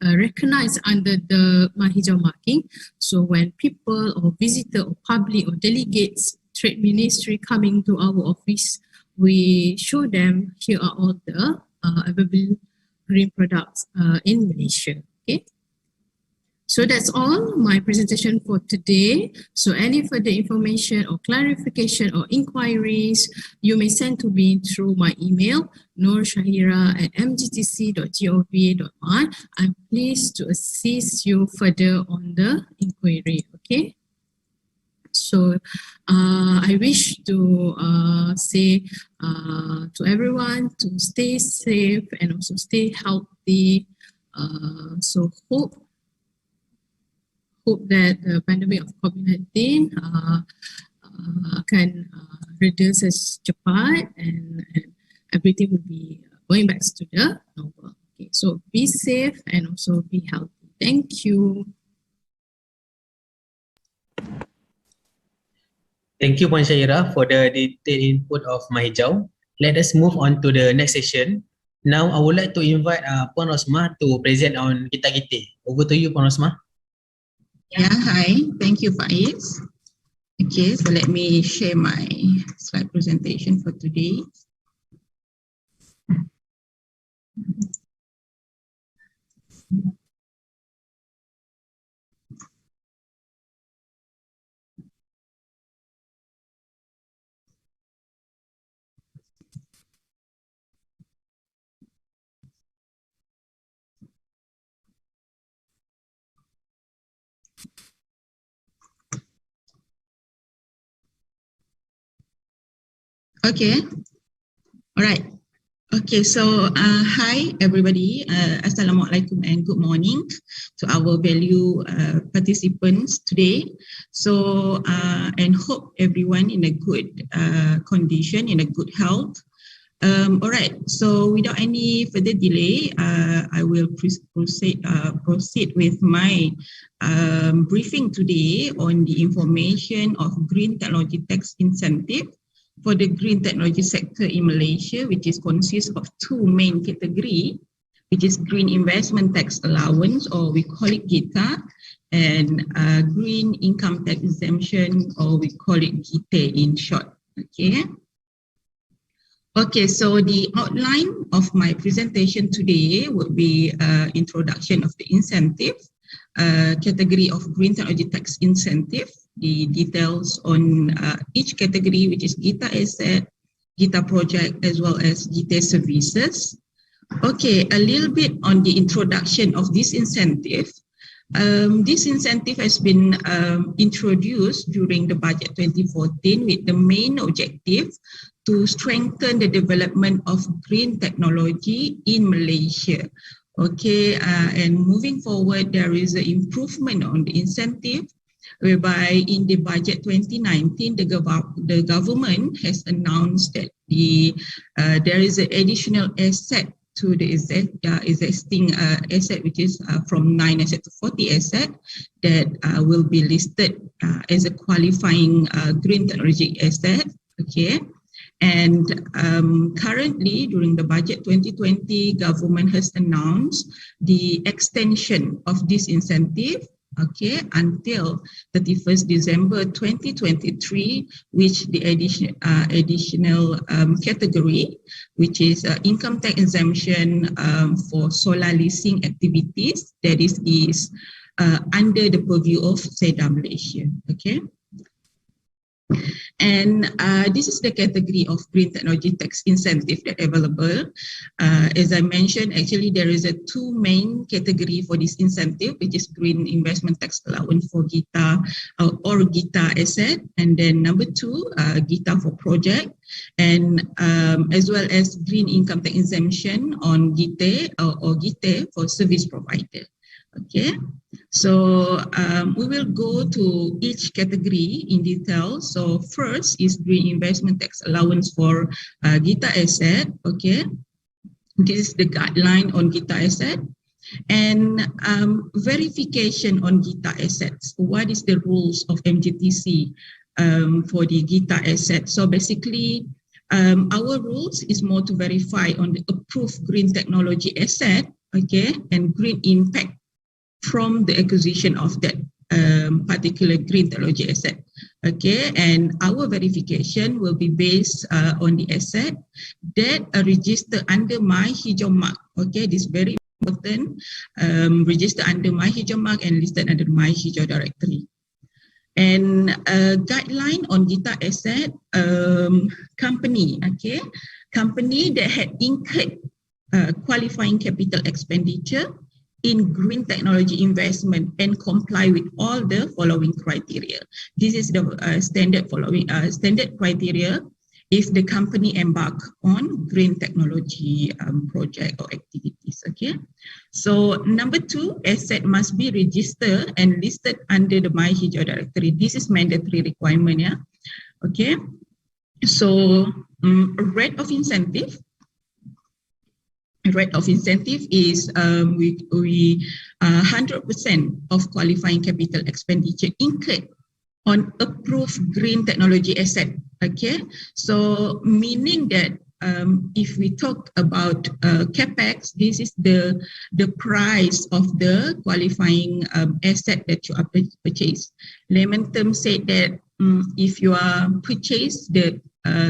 recognized under the My Hijau marking. So when people or visitor or public or delegates, trade ministry coming to our office, we show them here are all the available green products in Malaysia. Okay. So that's all my presentation for today. So any further information or clarification or inquiries, you may send to me through my email, noorshahira@mgtc.gov.my. I'm pleased to assist you further on the inquiry, okay? So I wish to say to everyone to stay safe and also stay healthy. So hope that the pandemic of COVID-19 akan reda secepat and everything will be going back to the normal. Okay, so be safe and also be healthy. Thank you. Thank you, Puan Syaira, for the detailed input of Mahijau. Let us move on to the next session. Now, I would like to invite Puan Rosmah to present on Kita-Kita. Over to you, Puan Rosmah. Yeah, hi. Thank you, Faiz. Okay, so let me share my slide presentation for today. Okay, all right. Okay, so hi everybody. Assalamualaikum and good morning to our value participants today. So and hope everyone in a good condition, in a good health. All right, so without any further delay, I will proceed with my briefing today on the information of Green Technology Tax Incentive for the green technology sector in Malaysia, which is consists of two main categories, which is Green Investment Tax Allowance, or we call it GITA, and Green Income Tax Exemption, or we call it GITE in short. Okay. Okay, so the outline of my presentation today would be introduction of the incentive, category of Green Technology Tax Incentive, the details on each category, which is GITA Asset, GITA Project, as well as GITA Services. Okay, a little bit on the introduction of this incentive. This incentive has been introduced during the budget 2014 with the main objective to strengthen the development of green technology in Malaysia. Okay, and moving forward, there is an improvement on the incentive, whereby in the budget 2019, the government has announced that there is an additional asset to the existing asset, which is from 9 asset to 40 asset, that will be listed as a qualifying green technology asset. Okay. And currently, during the budget 2020, government has announced the extension of this incentive, okay, until 31st December 2023, which the additional category, which is income tax exemption for solar leasing activities, that is under the purview of SEDA Malaysia. Okay. And this is the category of green technology tax incentive that available. As I mentioned, actually there is a two main category for this incentive, which is green investment tax allowance for GITA or GITA asset, and then number two, GITA for project, and as well as green income tax exemption on GITA or GITA for service provider. Okay, so we will go to each category in detail. So first is green investment tax allowance for GITA asset. Okay, this is the guideline on GITA asset, and verification on GITA assets. What is the rules of MGTC for the GITA asset? So basically, our rules is more to verify on the approved green technology asset, okay, and green impact from the acquisition of that particular green technology asset. Okay, and our verification will be based on the asset that are registered under My Hijau Mark. Okay, this is very important. Registered under My Hijau Mark and listed under My Hijau directory. And guideline on GITA asset, company, okay, company that had incurred qualifying capital expenditure in green technology investment and comply with all the following criteria. This is the standard criteria if the company embark on green technology project or activities. Okay, so number 2, asset must be registered and listed under the My Hijau directory. This is mandatory requirement. Yeah. Okay, so rate of incentive. Rate of incentive is 100% of qualifying capital expenditure incurred on approved green technology asset. Okay, so meaning that if we talk about capex, this is the price of the qualifying asset that you are purchased. Layman term said that if you are purchased the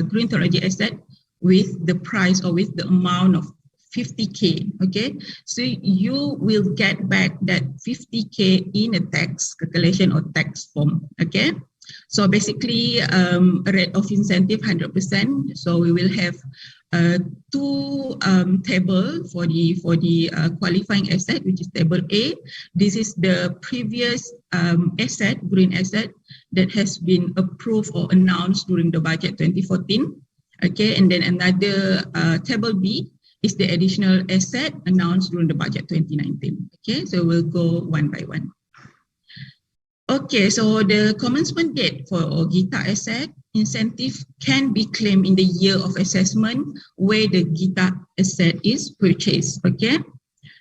green technology asset with the price or with the amount of 50K, okay, so you will get back that 50K in a tax calculation or tax form. Okay, so basically a rate of incentive 100%. So we will have 2 table for the qualifying asset, which is table A. This is the previous asset, green asset, that has been approved or announced during the budget 2014. Okay, and then another table B is the additional asset announced during the budget 2019. Okay, so we'll go one by one. Okay, so the commencement date for GITA asset incentive can be claimed in the year of assessment where the GITA asset is purchased. Okay,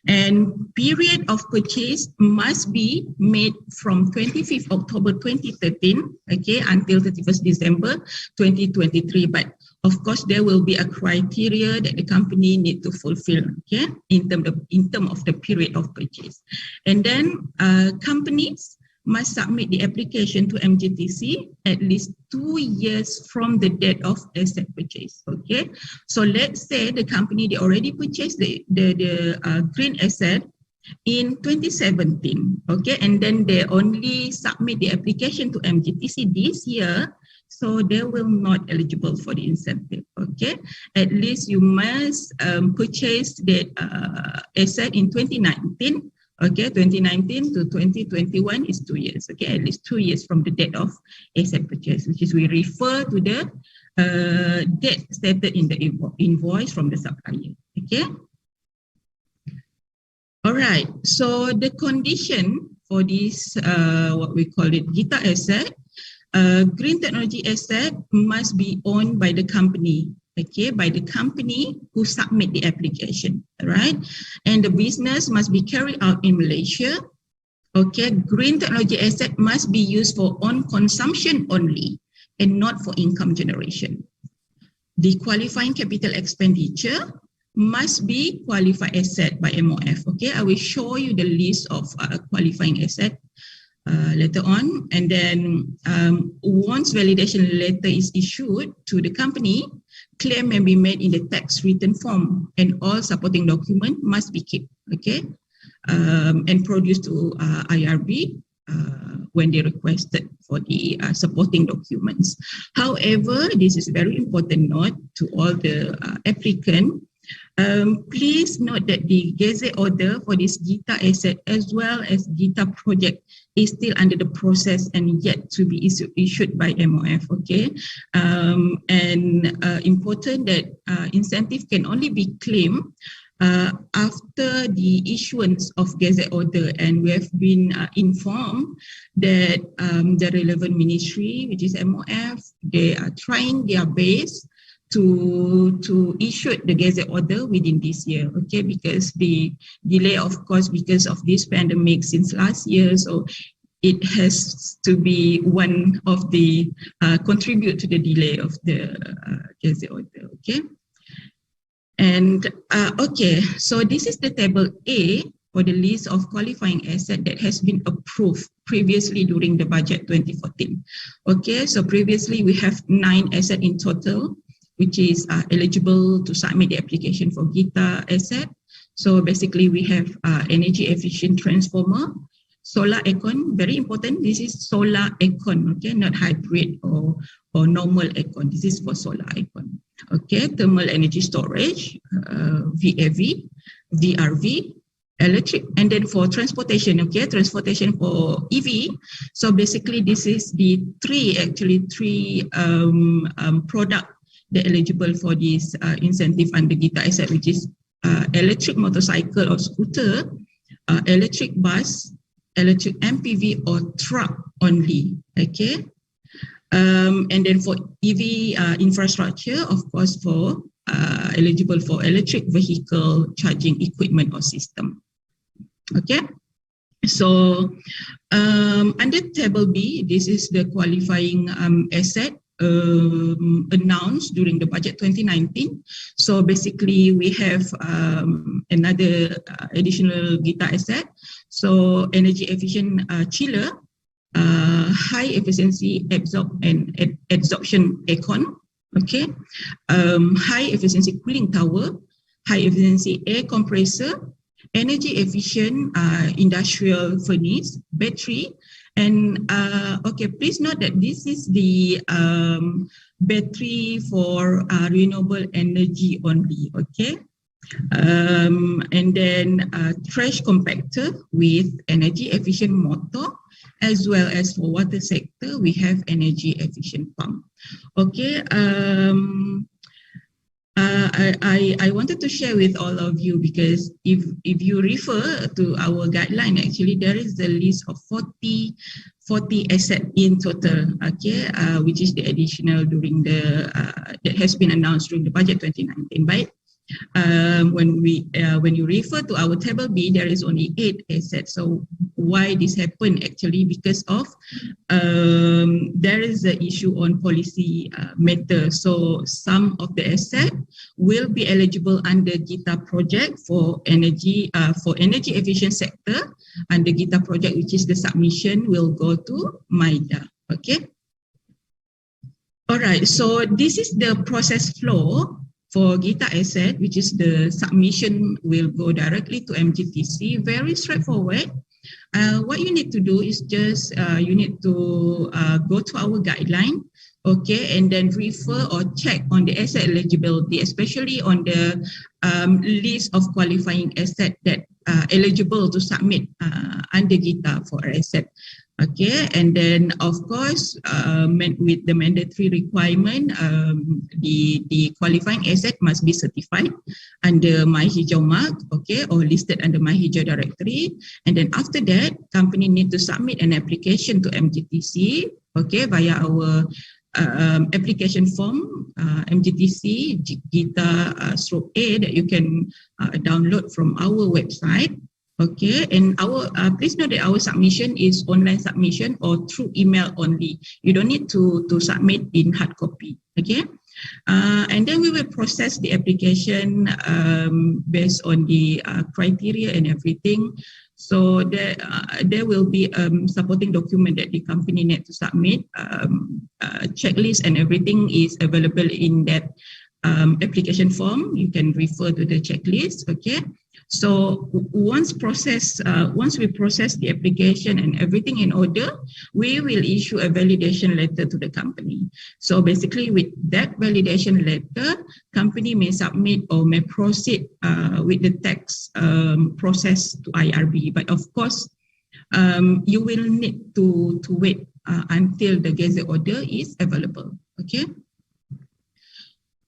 and period of purchase must be made from 25th October 2013, okay, until 31st December 2023. But of course, there will be a criteria that the company need to fulfill, okay, in terms of the period of purchase. And then companies must submit the application to MGTC at least 2 years from the date of asset purchase. Okay, so let's say the company, they already purchased the green asset in 2017. Okay, and then they only submit the application to MGTC this year. So they will not eligible for the incentive. Okay, at least you must purchase the asset in 2019. Okay, 2019 to 2021 is 2 years. Okay, at least 2 years from the date of asset purchase, which is we refer to the date stated in the invoice from the supplier. Okay. All right. So the condition for this, what we call it, GITA asset. Green technology asset must be owned by the company, okay, by the company who submit the application, right? And the business must be carried out in Malaysia. Okay, green technology asset must be used for own consumption only and not for income generation. The qualifying capital expenditure must be qualified asset by MOF. Okay, I will show you the list of qualifying asset later on. And then once validation letter is issued to the company, claim may be made in the tax return form and all supporting document must be kept, okay, and produced to IRB when they requested for the supporting documents. However, this is very important note to all the applicant. Please note that the gazette order for this GITA asset as well as GITA project is still under the process and yet to be issued by MOF. Okay, and important that incentive can only be claimed after the issuance of gazette order, and we have been informed that the relevant ministry, which is MOF, they are trying their best to issue the gazette order within this year, okay, because the delay, of course, because of this pandemic since last year, so it has to be one of the contribute to the delay of the gazette order, okay. And okay, so this is the table A for the list of qualifying asset that has been approved previously during the budget 2014. Okay, so previously we have 9 assets in total, which is eligible to submit the application for GITA asset. So basically we have energy efficient transformer, solar aircon, very important. This is solar aircon, okay, not hybrid or normal aircon. This is for solar aircon. Okay, thermal energy storage, VAV, VRV, electric, and then for transportation, okay, transportation for EV. So basically this is the three product that eligible for this incentive under GITA asset, which is electric motorcycle or scooter, electric bus, electric MPV or truck only, okay. And then for EV infrastructure, of course, for eligible for electric vehicle charging equipment or system. Okay, so under table B, this is the qualifying asset announced during the budget 2019. So basically we have another additional GITA asset. So energy efficient chiller, high efficiency absorption aircon, okay, high efficiency cooling tower, high efficiency air compressor, energy efficient industrial furnace, battery, and okay, please note that this is the battery for renewable energy only, okay. And then trash compactor with energy efficient motor, as well as for water sector, we have energy efficient pump. Okay, I wanted to share with all of you, because if you refer to our guideline, actually there is a list of 40 asset in total, okay, which is the additional during the that has been announced during the budget 2019, right? When you refer to our table B, there is only 8 assets. So why this happened? Actually, because of there is an issue on policy matter. So some of the asset will be eligible under GITA project for energy efficient sector. Under GITA project, which is the submission, will go to MIDA. Okay. All right. So this is the process flow. For GITA asset, which is the submission will go directly to MGTC, very straightforward. What you need to do is just you need to go to our guideline, okay, and then refer or check on the asset eligibility, especially on the list of qualifying asset that eligible to submit under GITA for asset. Okay, and then of course, with the mandatory requirement, the qualifying asset must be certified under My Hijau mark, okay, or listed under My Hijau directory. And then after that, company need to submit an application to MGTC, okay, via our application form, MGTC GITA/A that you can download from our website. Okay, and our please note that our submission is online submission or through email only. You don't need to submit in hard copy. Okay, and then we will process the application based on the criteria and everything. So there will be supporting document that the company need to submit. Checklist and everything is available in that application form. You can refer to the checklist. Okay. So once we process the application and everything in order, we will issue a validation letter to the company. So basically with that validation letter, company may submit or may proceed with the tax process to IRB. But of course, you will need to wait until the gazette order is available. Okay.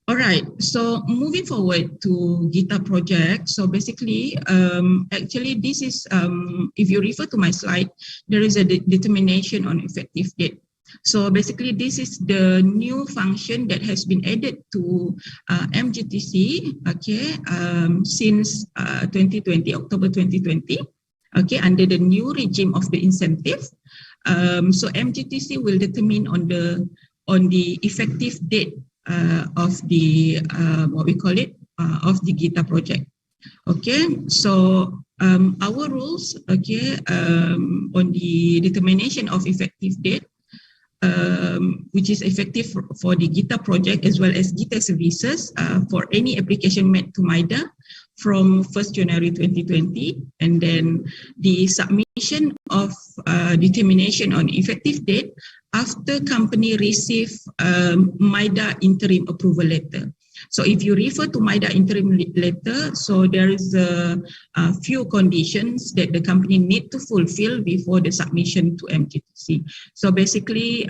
All right, so moving forward to GITA project. So basically, actually this is, if you refer to my slide, there is a determination on effective date. So basically this is the new function that has been added to MGTC, okay, since 2020, October 2020, okay, under the new regime of the incentive. So MGTC will determine on the effective date of the what we call it of the GITA project. Okay, so our rules, okay, on the determination of effective date, which is effective for the GITA project as well as GITA services for any application made to MIDA from 1st January 2020, and then the submission of determination on effective date after company receive MIDA interim approval letter. So if you refer to MIDA interim letter, so there is a few conditions that the company need to fulfill before the submission to MGTC. So basically,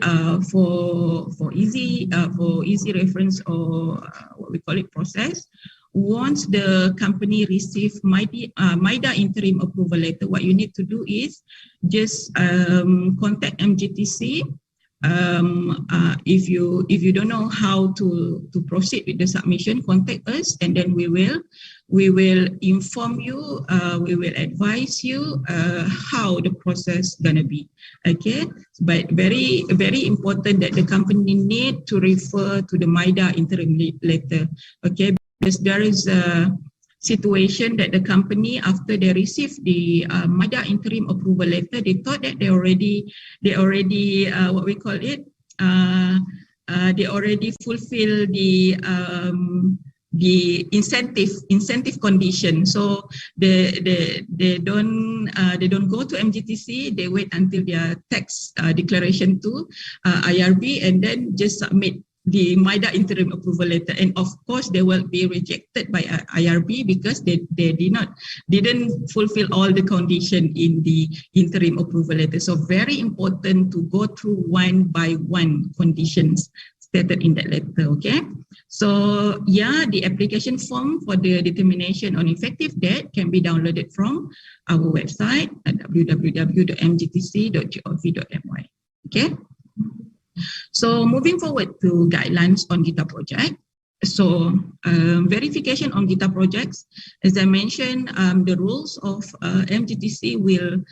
for easy reference, or what we call it process, once the company receive MIDA interim approval letter, what you need to do is just contact MGTC. If you don't know how to proceed with the submission, contact us, and then we will inform you, we will advise you how the process gonna be. Okay, but very important that the company need to refer to the MIDA interim letter. Okay, because there is a situation that the company, after they receive the MIDA interim approval letter, they thought that they already what we call it, they already fulfill the incentive condition. So they don't go to MGTC. They wait until their tax declaration to IRB, and then just submit the MIDA interim approval letter, and of course they will be rejected by IRB because they didn't fulfill all the condition in the interim approval letter. So very important to go through one by one conditions stated in that letter. Okay, so yeah, the application form for the determination on effective date can be downloaded from our website at www.mgtc.gov.my. Okay. So moving forward to guidelines on GITA project. So verification on GITA projects, as I mentioned, the rules of MGTC will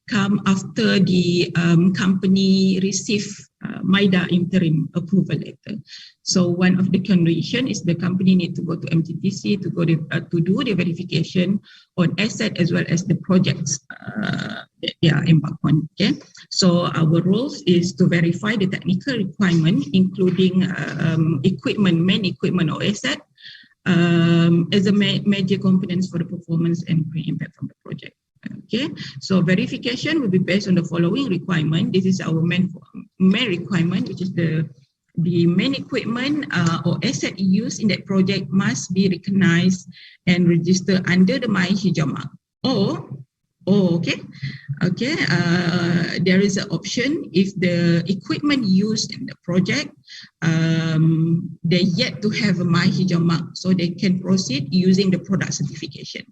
come after the company receive MIDA interim approval letter. So one of the conditions is the company need to go to MGTC to go to do the verification on asset as well as the projects they are embarked on. Okay, so our rules is to verify the technical requirement, including main equipment or asset, as a major components for the performance and green impact from the project. Okay, so verification will be based on the following requirement. This is our main requirement, which is the main equipment or asset used in that project must be recognized and registered under the My Hijau mark. There is an option if the equipment used in the project, they yet to have a My Hijau mark, so they can proceed using the product certification.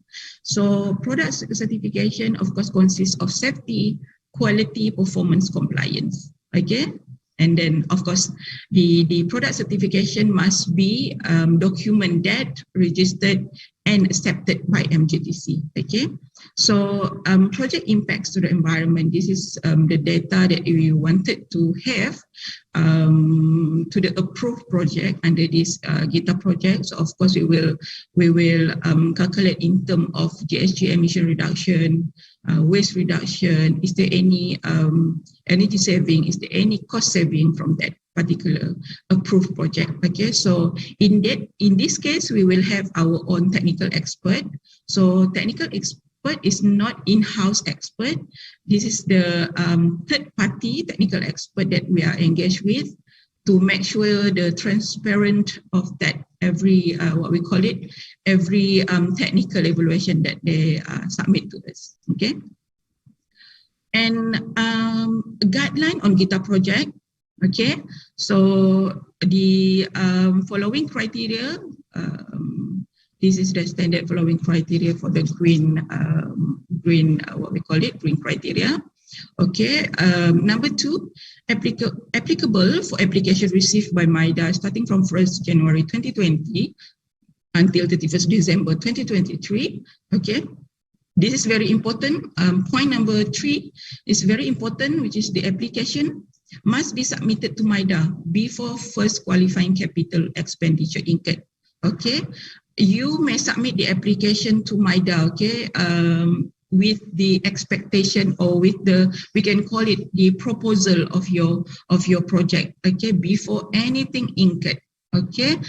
So product certification, of course, consists of safety, quality, performance, compliance. Okay. And then, of course, the product certification must be document that registered and accepted by MGTC. Okay, so project impacts to the environment. This is the data that we wanted to have to the approved project under this GITA project. So, of course, we will calculate in terms of GHG emission reduction, waste reduction. Is there any energy saving? Is there any cost saving from that particular approved project? Okay, so in this case, we will have our own technical expert. So technical expert is not in-house expert. This is the third-party technical expert that we are engaged with to make sure the transparent of that every technical evaluation that they submit to us. Okay, and guideline on GITA project. Okay, so the following criteria. This is the standard following criteria for the green criteria. Okay, number 2, applicable for application received by MIDA starting from 1st January 2020 until 31st December 2023. Okay, this is very important. Point number 3 is very important, which is the application must be submitted to MIDA before first qualifying capital expenditure incurred. Okay, you may submit the application to MIDA, okay, with the expectation or with the, we can call it the proposal of your project, okay, before anything incurred. Okay,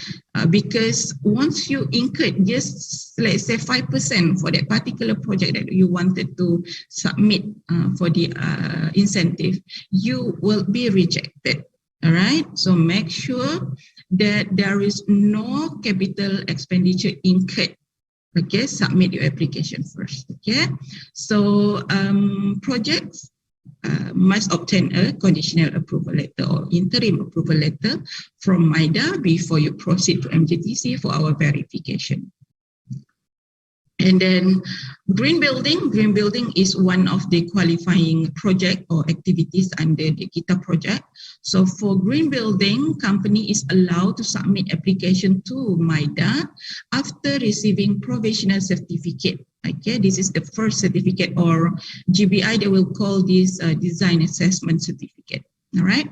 because once you incurred just let's say 5% for that particular project that you wanted to submit for the incentive, you will be rejected. All right, so make sure that there is no capital expenditure incurred, okay, submit your application first. Okay, so projects must obtain a conditional approval letter or interim approval letter from MIDA before you proceed to MGTC for our verification. And then green building is one of the qualifying project or activities under the GITA project. So for green building, company is allowed to submit application to MIDA after receiving provisional certificate. Okay, this is the first certificate, or GBI, they will call this design assessment certificate. All right,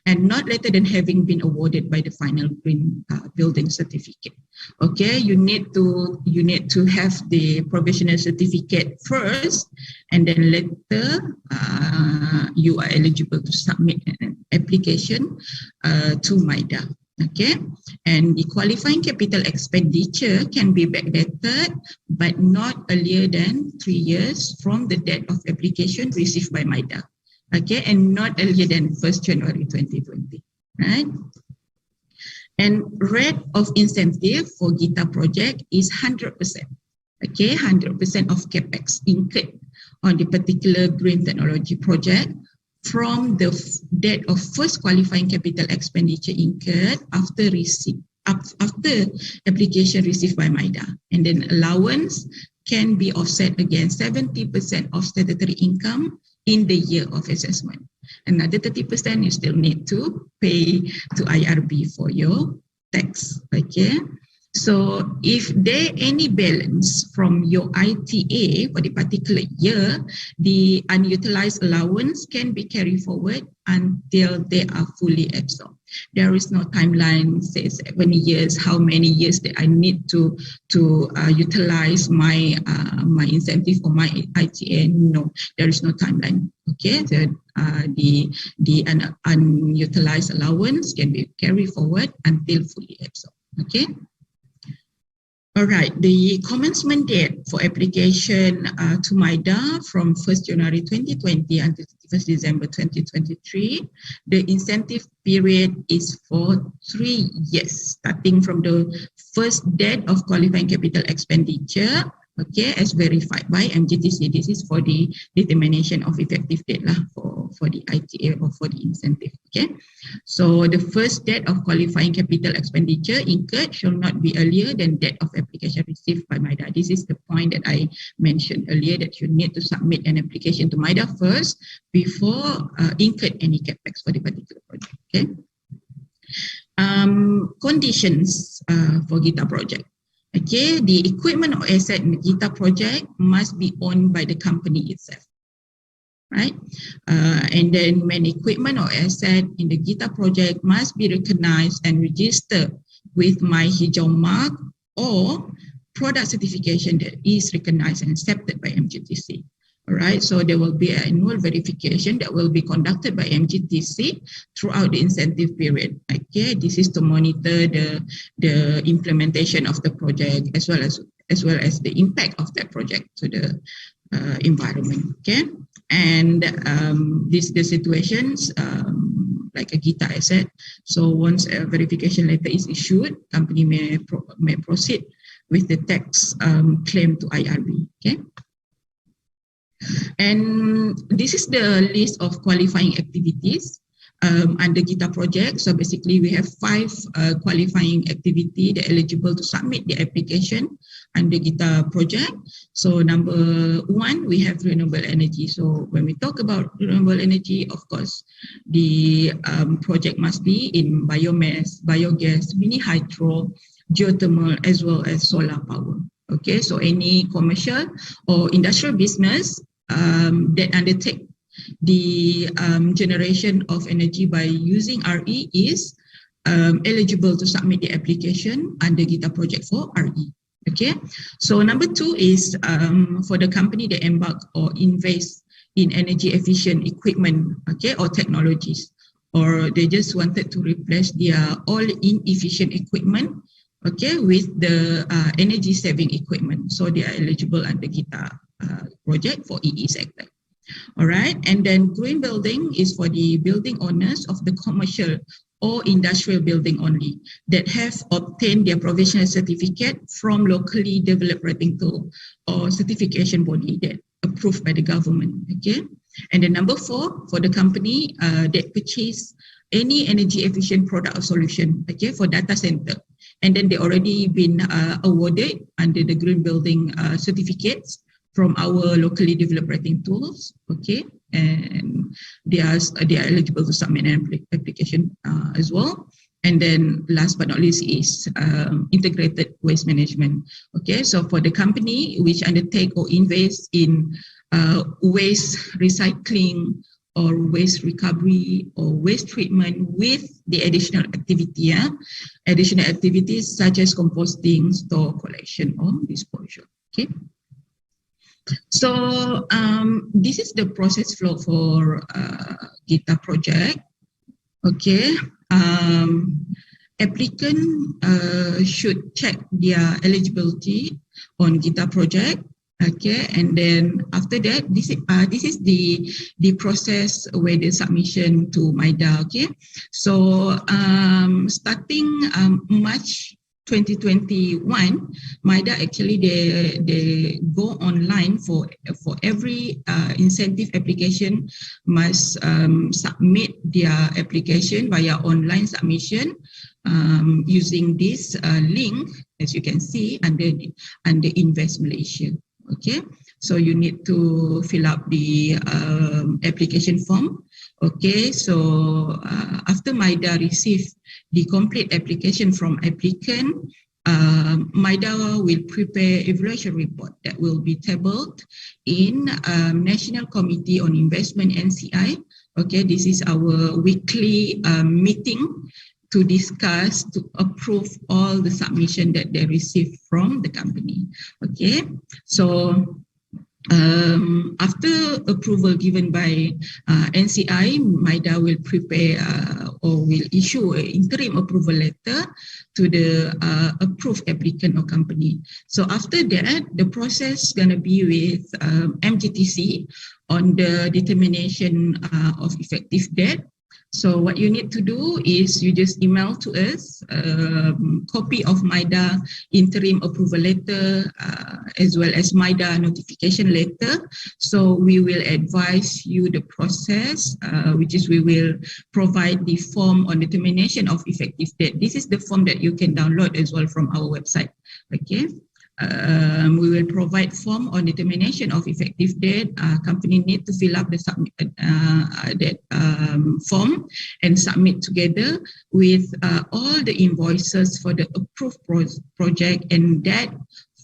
and not later than having been awarded by the final green building certificate. Okay, you need to have the provisional certificate first, and then later you are eligible to submit an application to MIDA. Okay, and the qualifying capital expenditure can be backdated, but not earlier than 3 years from the date of application received by MIDA. Okay, and not earlier than 1st January 2020, right? And rate of incentive for GITA project is 100%. Okay, 100% of capex incurred on the particular green technology project from the date of first qualifying capital expenditure incurred after application received by MIDA. And then allowance can be offset against 70% of statutory income in the year of assessment. Another 30% you still need to pay to IRB for your tax. Okay, so if there any balance from your ITA for the particular year, the unutilized allowance can be carried forward until they are fully absorbed. There is no timeline, says 20 years, how many years that I need to utilize my my incentive or my ITA. No, there is no timeline. Okay, the unutilized allowance can be carried forward until fully absorbed. Okay. All right, the commencement date for application to MIDA from 1st January 2020 until 31st December 2023. The incentive period is for 3 years, starting from the first date of qualifying capital expenditure, okay, as verified by MGTC. This is for the determination of effective date lah, for the ITA or for the incentive. Okay, so the first date of qualifying capital expenditure incurred shall not be earlier than date of application received by MIDA. This is the point that I mentioned earlier, that you need to submit an application to MIDA first before incurred any capex for the particular project. Okay, conditions for GITA project. Okay, the equipment or asset in the GITA project must be owned by the company itself, right? And then when equipment or asset in the GITA project must be recognized and registered with My Hijau mark or product certification that is recognized and accepted by MGTC. All right, so there will be an annual verification that will be conducted by MGTC throughout the incentive period. Okay, this is to monitor the implementation of the project as well as the impact of that project to the environment. Okay, and the situations like a GITA asset. So once a verification letter is issued, company may proceed with the tax claim to IRB. Okay. And this is the list of qualifying activities under GITA project. So basically we have 5 qualifying activity that are eligible to submit the application under GITA project. So number 1, we have renewable energy. So when we talk about renewable energy, of course, the project must be in biomass, biogas, mini hydro, geothermal, as well as solar power. Okay, so any commercial or industrial business that undertake the generation of energy by using RE is eligible to submit the application under GITA project for RE. Okay, so number 2 is for the company that embark or invest in energy efficient equipment, okay, or technologies, or they just wanted to replace their all inefficient equipment, okay, with the energy saving equipment. So they are eligible under GITA project for EE sector. All right, and then green building is for the building owners of the commercial or industrial building only that have obtained their provisional certificate from locally developed rating tool or certification body that approved by the government. Okay, and then number 4 for the company that purchase any energy efficient product or solution, okay, for data center, and then they already been awarded under the green building certificates from our locally developed rating tools, okay, and they are eligible to submit an application as well. And then last but not least is integrated waste management. Okay, so for the company which undertake or invest in waste recycling or waste recovery or waste treatment with the additional activity, additional activities such as composting, store, collection, or disposal. Okay. So this is the process flow for GITA project. Okay, applicant should check their eligibility on GITA project. Okay, and then after that, this is the process where the submission to MIDA. Okay, so starting March 2021, MIDA actually they go online for every incentive application must submit their application via online submission using this link, as you can see under Invest Malaysia. Okay, so you need to fill up the application form. Okay, so after MIDA receive the complete application from applicant, MIDA will prepare evaluation report that will be tabled in National Committee on Investment, NCI. Okay, this is our weekly meeting to discuss, to approve all the submission that they receive from the company. Okay, so after approval given by NCI, MIDA will prepare or will issue an interim approval letter to the approved applicant or company. So after that, the process is going to be with MGTC on the determination of effective date. So what you need to do is you just email to us copy of MIDA interim approval letter as well as MIDA notification letter. So we will advise you the process, which is we will provide the form on determination of effective date. This is the form that you can download as well from our website. Okay. We will provide form on determination of effective date. Company need to fill up the form and submit together with all the invoices for the approved project, and that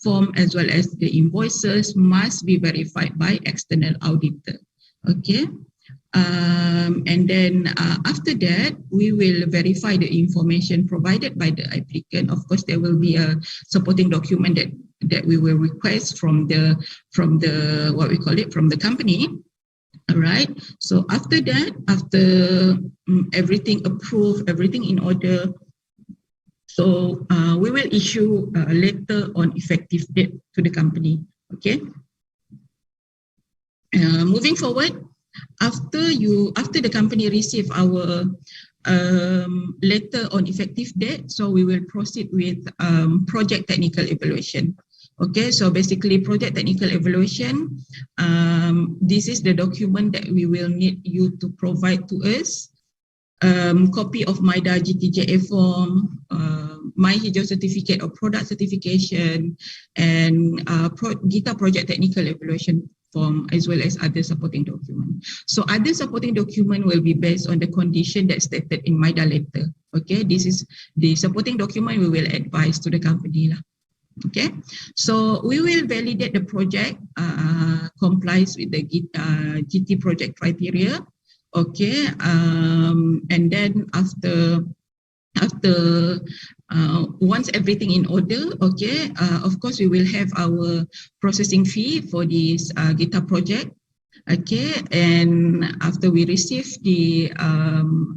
form as well as the invoices must be verified by external auditor. Okay. And then after that, we will verify the information provided by the applicant. Of course, there will be a supporting document that we will request from the what we call it, from the company. All right. So after that, after everything approved, everything in order, so we will issue a letter on effective date to the company. Okay. Moving forward. After the company receive our letter on effective date, so we will proceed with project technical evaluation. Okay, so basically project technical evaluation, this is the document that we will need you to provide to us. Copy of MIDA GTJA form, MyHijau certificate or product certification, and GITA project technical evaluation form, as well as other supporting document. So other supporting document will be based on the condition that's stated in MIDA letter. Okay, this is the supporting document we will advise to the company. Okay, so we will validate the project complies with the GT project criteria. Okay, and then after once everything in order, okay, of course we will have our processing fee for this GITA project. Okay, and after we receive the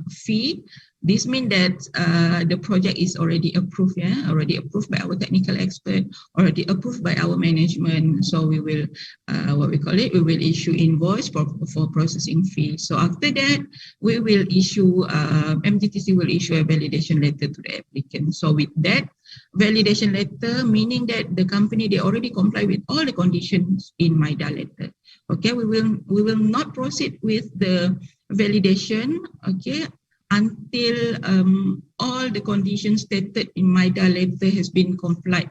fee, This means that the project is already approved, already approved by our technical expert, already approved by our management. So we will, we will issue invoice for processing fee. So after that, we will issue, MGTC will issue a validation letter to the applicant. So with that validation letter, meaning that the company, they already comply with all the conditions in MIDA letter. Okay, we will not proceed with the validation, okay, until all the conditions stated in MIDA letter has been complied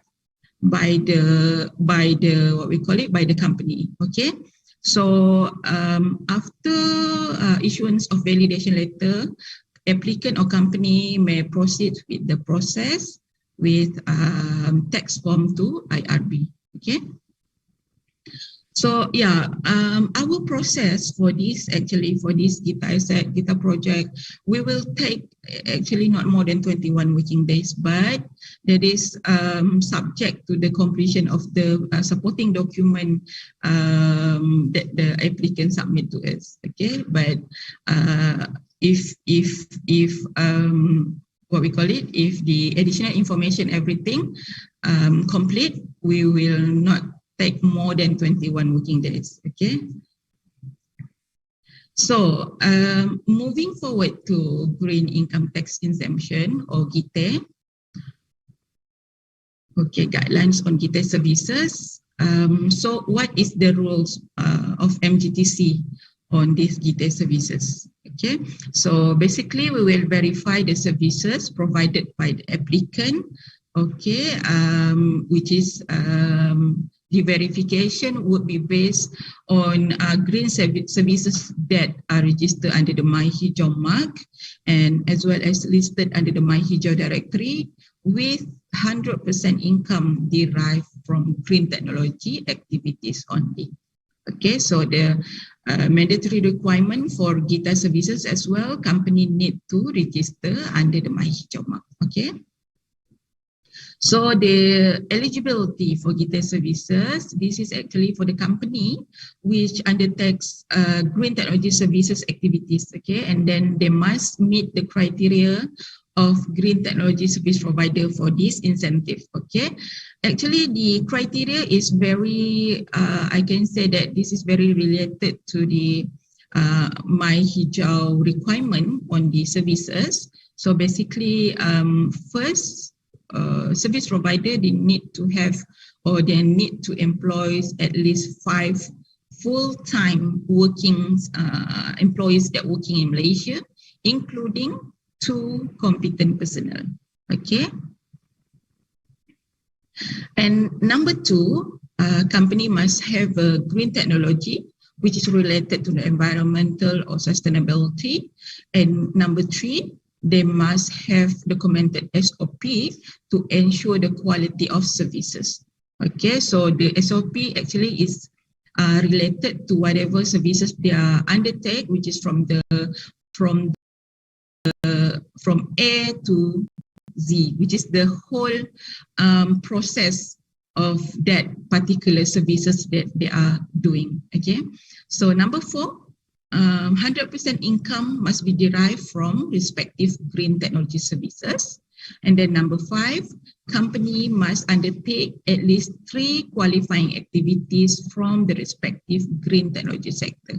by the by the company. Okay, so after issuance of validation letter, applicant or company may proceed with the process with tax form to IRB. Okay. So yeah, our process for this, actually for this GITA project, we will take actually not more than 21 working days, but that is subject to the completion of the supporting document that the applicant submit to us. Okay, but if if the additional information, everything complete, we will not take more than 21 working days. Okay. So moving forward to green income tax exemption or GITE. Okay, guidelines on GITE services. So what is the rules of MGTC on these GITE services? Okay, so basically we will verify the services provided by the applicant. Okay, which is the verification would be based on green services that are registered under the My Hijau mark and as well as listed under the My Hijau directory with 100% income derived from green technology activities only. Okay, so the mandatory requirement for GITA services as well, company need to register under the My Hijau mark. Okay. So the eligibility for GITA services, this is actually for the company which undertakes green technology services activities, okay, and then they must meet the criteria of green technology service provider for this incentive, okay. Actually, the criteria is very, I can say that this is very related to the My Hijau requirement on the services. So basically, first, service provider, they need to have or they need to employ at least 5 full-time working employees that working in Malaysia, including 2 competent personnel. Okay. And number 2, company must have a green technology which is related to the environmental or sustainability. And number 3, they must have documented SOP to ensure the quality of services. Okay, so the SOP actually is related to whatever services they are undertake, which is from A to Z, which is the whole process of that particular services that they are doing. Okay, so number 4, 100% income must be derived from respective green technology services. And then number 5, company must undertake at least 3 qualifying activities from the respective green technology sector.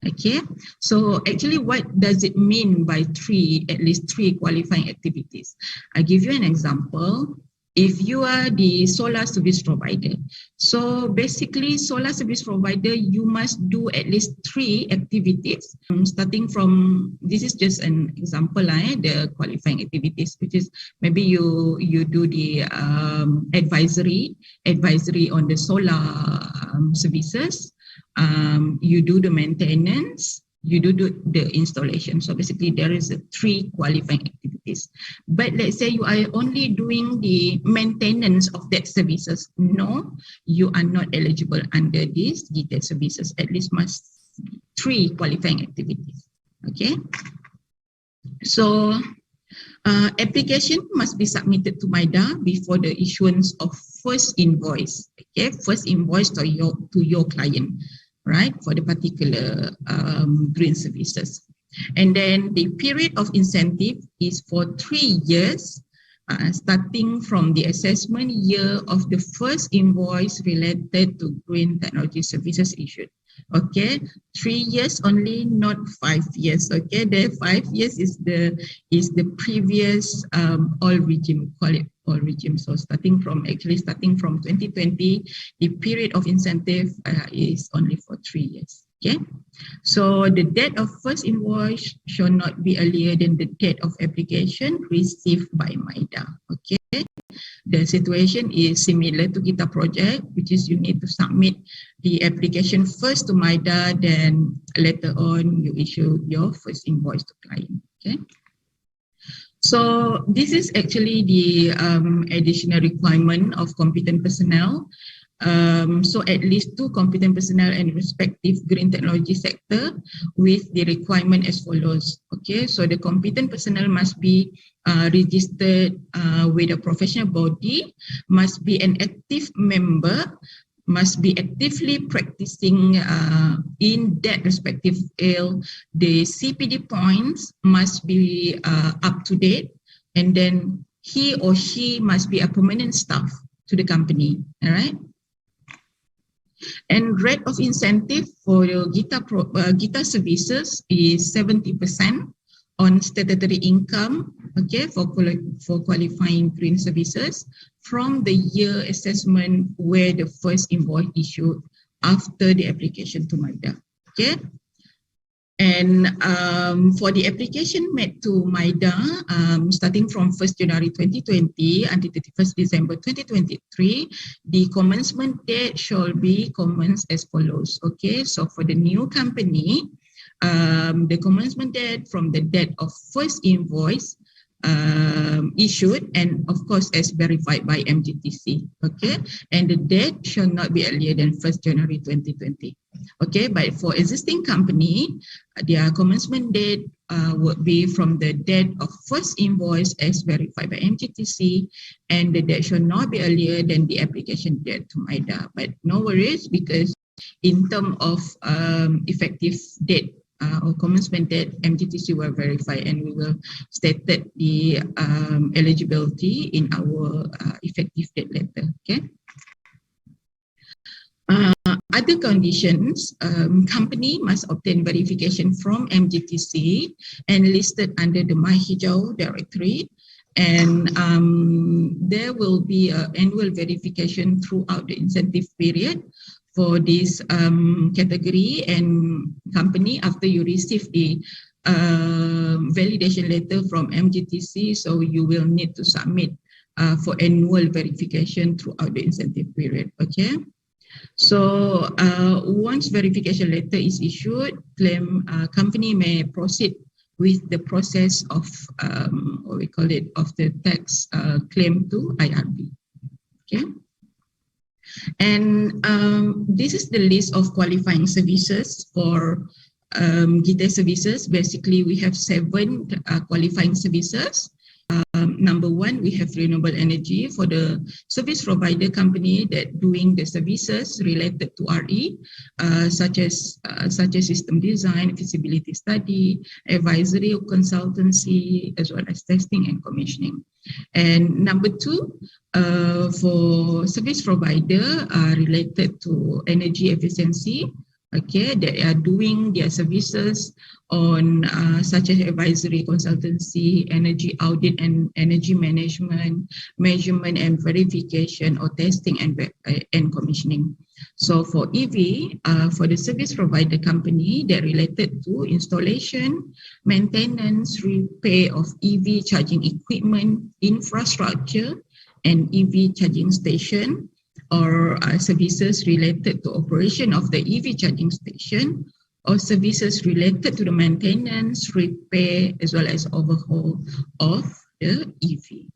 Okay, so actually what does it mean by at least 3 qualifying activities? I give you an example. If you are the solar service provider, so basically solar service provider, you must do at least 3 activities, starting from, this is just an example, the qualifying activities, which is maybe you do the advisory on the solar services, you do the maintenance, you do the installation. So basically there is 3 qualifying activities. But let's say you are only doing the maintenance of that services. No, you are not eligible under these GITA services. At least must 3 qualifying activities. Okay. So application must be submitted to MIDA before the issuance of first invoice. Okay, first invoice to your client, right, for the particular green services. And then the period of incentive is for 3 years, starting from the assessment year of the first invoice related to green technology services issued. Okay, 3 years only, not 5 years. Okay, the 5 years is the previous oil regime, call it oil regime. So starting from 2020, the period of incentive is only for 3 years. Okay, so the date of first invoice shall not be earlier than the date of application received by MIDA. Okay, the situation is similar to Gita project, which is you need to submit the application first to MIDA, then later on you issue your first invoice to client. Okay. So this is actually the additional requirement of competent personnel. So at least 2 competent personnel in respective green technology sector with the requirement as follows. Okay, so the competent personnel must be registered with a professional body, must be an active member, must be actively practicing in that respective field. The CPD points must be up to date, and then he or she must be a permanent staff to the company. All right. And rate of incentive for your Gita services is 70% on statutory income, okay, for qualifying green services from the year assessment where the first invoice issued after the application to MIDA. Okay. And for the application made to MIDA, starting from 1st January 2020 until 31st December 2023, the commencement date shall be commenced as follows. Okay, so for the new company, the commencement date from the date of first invoice issued, and of course as verified by MGTC. Okay, and the date shall not be earlier than 1st January 2020. Okay, but for existing company, their commencement date would be from the date of first invoice as verified by MGTC, and the date shall not be earlier than the application date to MIDA. But no worries, because in terms of effective date or commencement date, MGTC will verify, and we will state the eligibility in our effective date letter. Okay. Other conditions, company must obtain verification from MGTC and listed under the My Hijau directory, and there will be an annual verification throughout the incentive period for this category and company after you receive the validation letter from MGTC. So you will need to submit for annual verification throughout the incentive period. Okay. So once verification letter is issued, company may proceed with the process of what we call it, of the tax claim to IRB. Okay. And this is the list of qualifying services for Gita services. Basically, we have 7 qualifying services. Number 1, we have renewable energy for the service provider company that doing the services related to RE, such as system design, feasibility study, advisory or consultancy, as well as testing and commissioning. And number 2, for service provider related to energy efficiency, okay, they are doing their services on such as advisory, consultancy, energy audit and energy management, measurement and verification, or testing and commissioning. So for EV, for the service provider company, they're related to installation, maintenance, repair of EV charging equipment, infrastructure, and EV charging station, or services related to operation of the EV charging station, or services related to the maintenance, repair, as well as overhaul of the EV.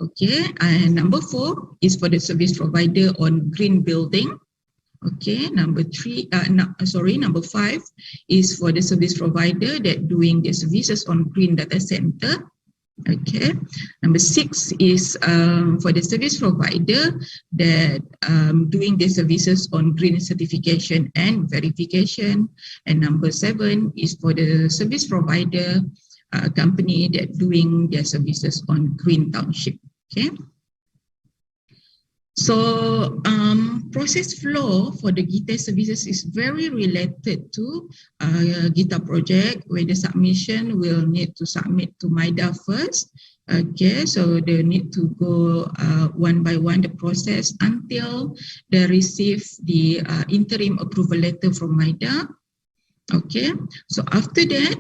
Okay, and number 4 is for the service provider on green building. Okay, number 5 is for the service provider that doing the services on green data center. Okay. Number 6 is for the service provider that doing the services on green certification and verification. And number 7 is for the service provider company that doing their services on green township. Okay. So process flow for the GITA services is very related to GITA project, where the submission will need to submit to MIDA first. Okay, so they need to go one by one the process until they receive the interim approval letter from MIDA. Okay, so after that,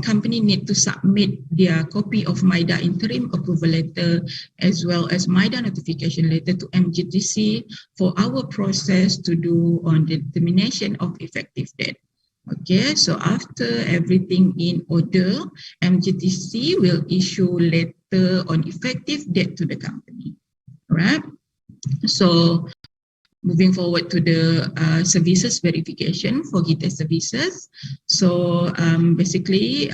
company need to submit their copy of MIDA interim approval letter as well as MIDA notification letter to MGTC for our process to do on the determination of effective date. Okay, so after everything in order, MGTC will issue letter on effective date to the company. All right, so moving forward to the services verification for GITA services. So basically,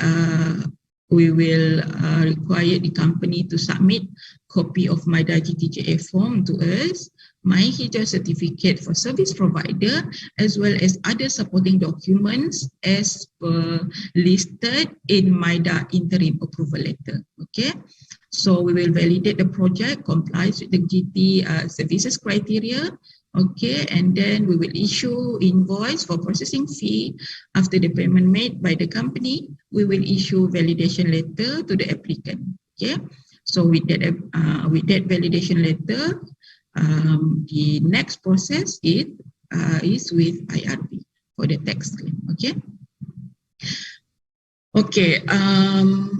we will require the company to submit copy of MIDA GTJA form to us, My Hijau certificate for service provider, as well as other supporting documents as per listed in MIDA interim approval letter. Okay. So we will validate the project complies with the GT services criteria. Okay, and then we will issue invoice for processing fee. After the payment made by the company, we will issue validation letter to the applicant. Okay, so with that validation letter, the next process is with IRB for the tax claim. Okay. Okay,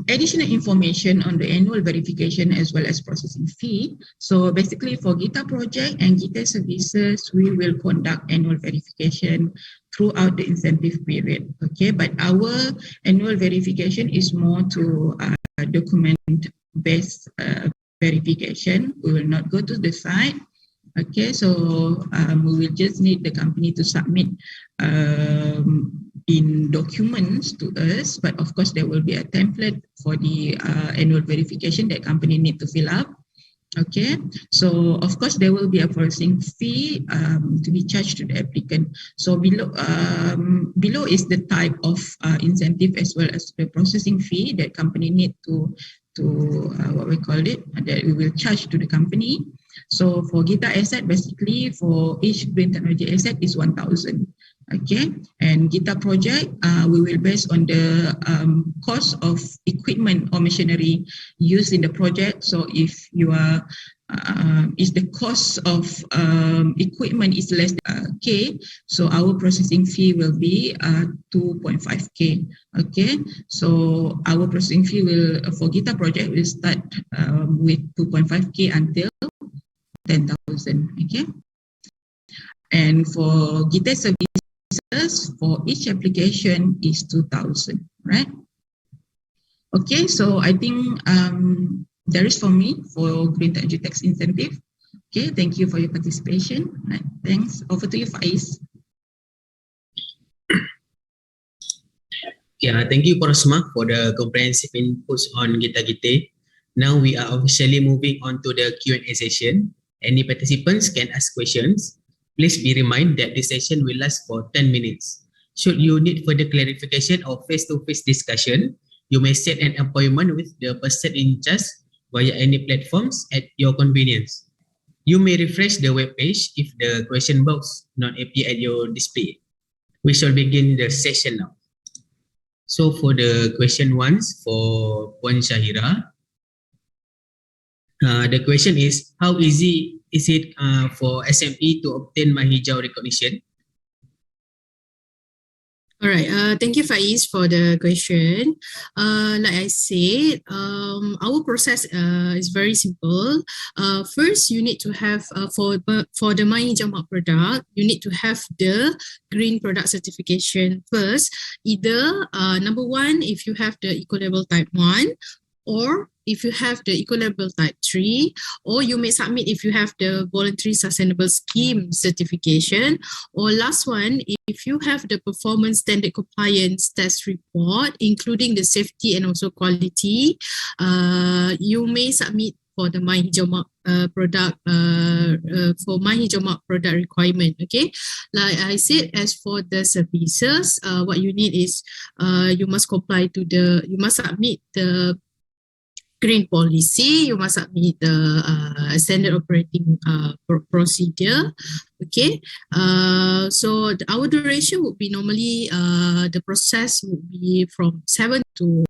additional information on the annual verification as well as processing fee. So basically for GITA project and GITA services, we will conduct annual verification throughout the incentive period. Okay, but our annual verification is more to document-based verification. We will not go to the site. Okay, so we will just need the company to submit in documents to us, but of course there will be a template for the annual verification that company need to fill up. Okay, so of course there will be a processing fee to be charged to the applicant. So below is the type of incentive as well as the processing fee that company need to what we call it, that we will charge to the company. So for GITA asset, basically for each green technology asset is 1,000. Okay, and GITA project, we will base on the cost of equipment or machinery used in the project. So if you are, if the cost of equipment is less than K, so our processing fee will be 2.5K. Okay, so our processing fee will for GITA project will start with 2.5K until 10,000. Okay, and for GITA services, for each application is 2,000, right? Okay, so I think that is for me for Green Technology Tax Incentive. Okay, thank you for your participation. Right, thanks. Over to you, Faiz. Yeah, thank you, Porosma, for the comprehensive inputs on Gita. Now we are officially moving on to the Q&A session. Any participants can ask questions. Please be reminded that this session will last for 10 minutes. Should you need further clarification or face-to-face discussion, you may set an appointment with the person in charge via any platforms at your convenience. You may refresh the web page if the question box not appear at your display. We shall begin the session now. So for the question ones for Puan Shahira, the question is, how easy is it for SME to obtain My Hijau recognition? All right. Thank you, Faiz, for the question. Like I said, our process is very simple. First, you need to have for the My Hijau Mark product, you need to have the green product certification first. Either number one, if you have the eco label type 1, or if you have the eco-label type 3, or you may submit if you have the voluntary sustainable scheme certification, or last one, if you have the performance standard compliance test report, including the safety and also quality, you may submit for the My Hijau Mark product, for My Hijau Mark product requirement. Okay, like I said, as for the services, what you need is you must you must submit the green policy, you must submit the standard operating procedure. Okay, so our duration would be normally the process would be from 7 to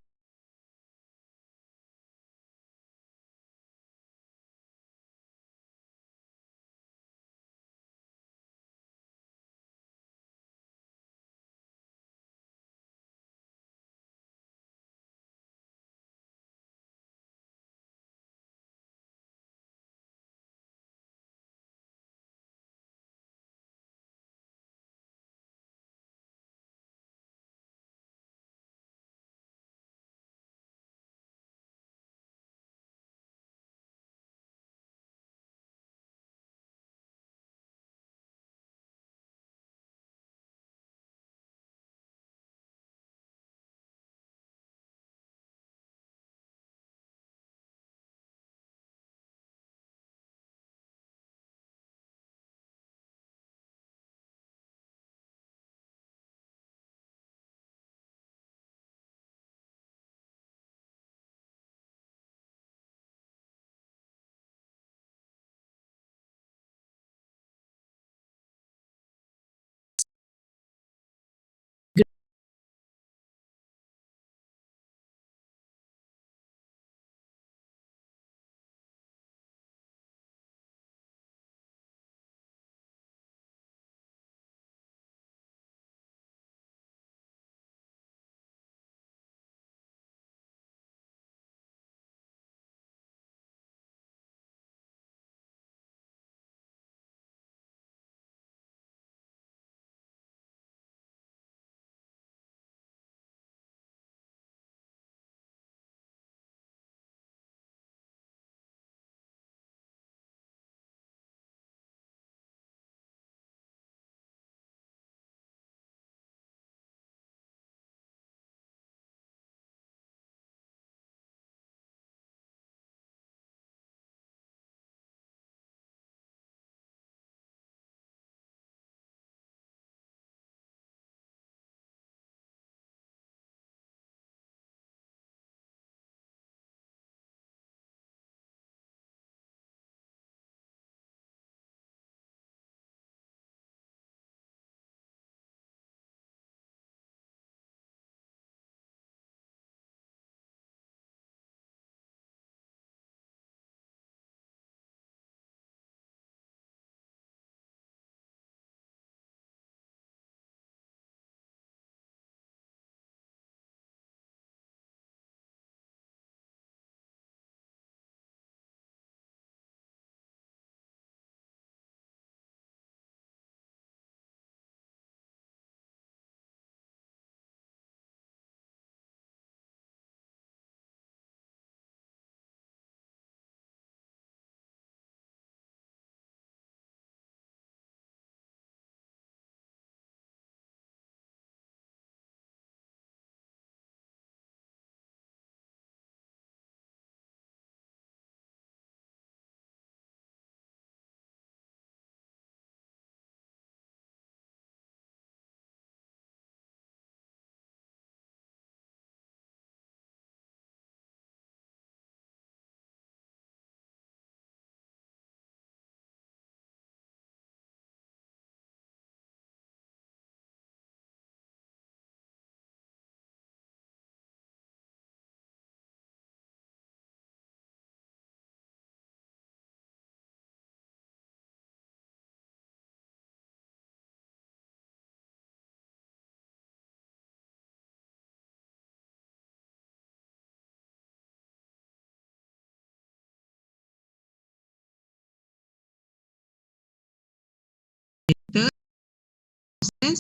process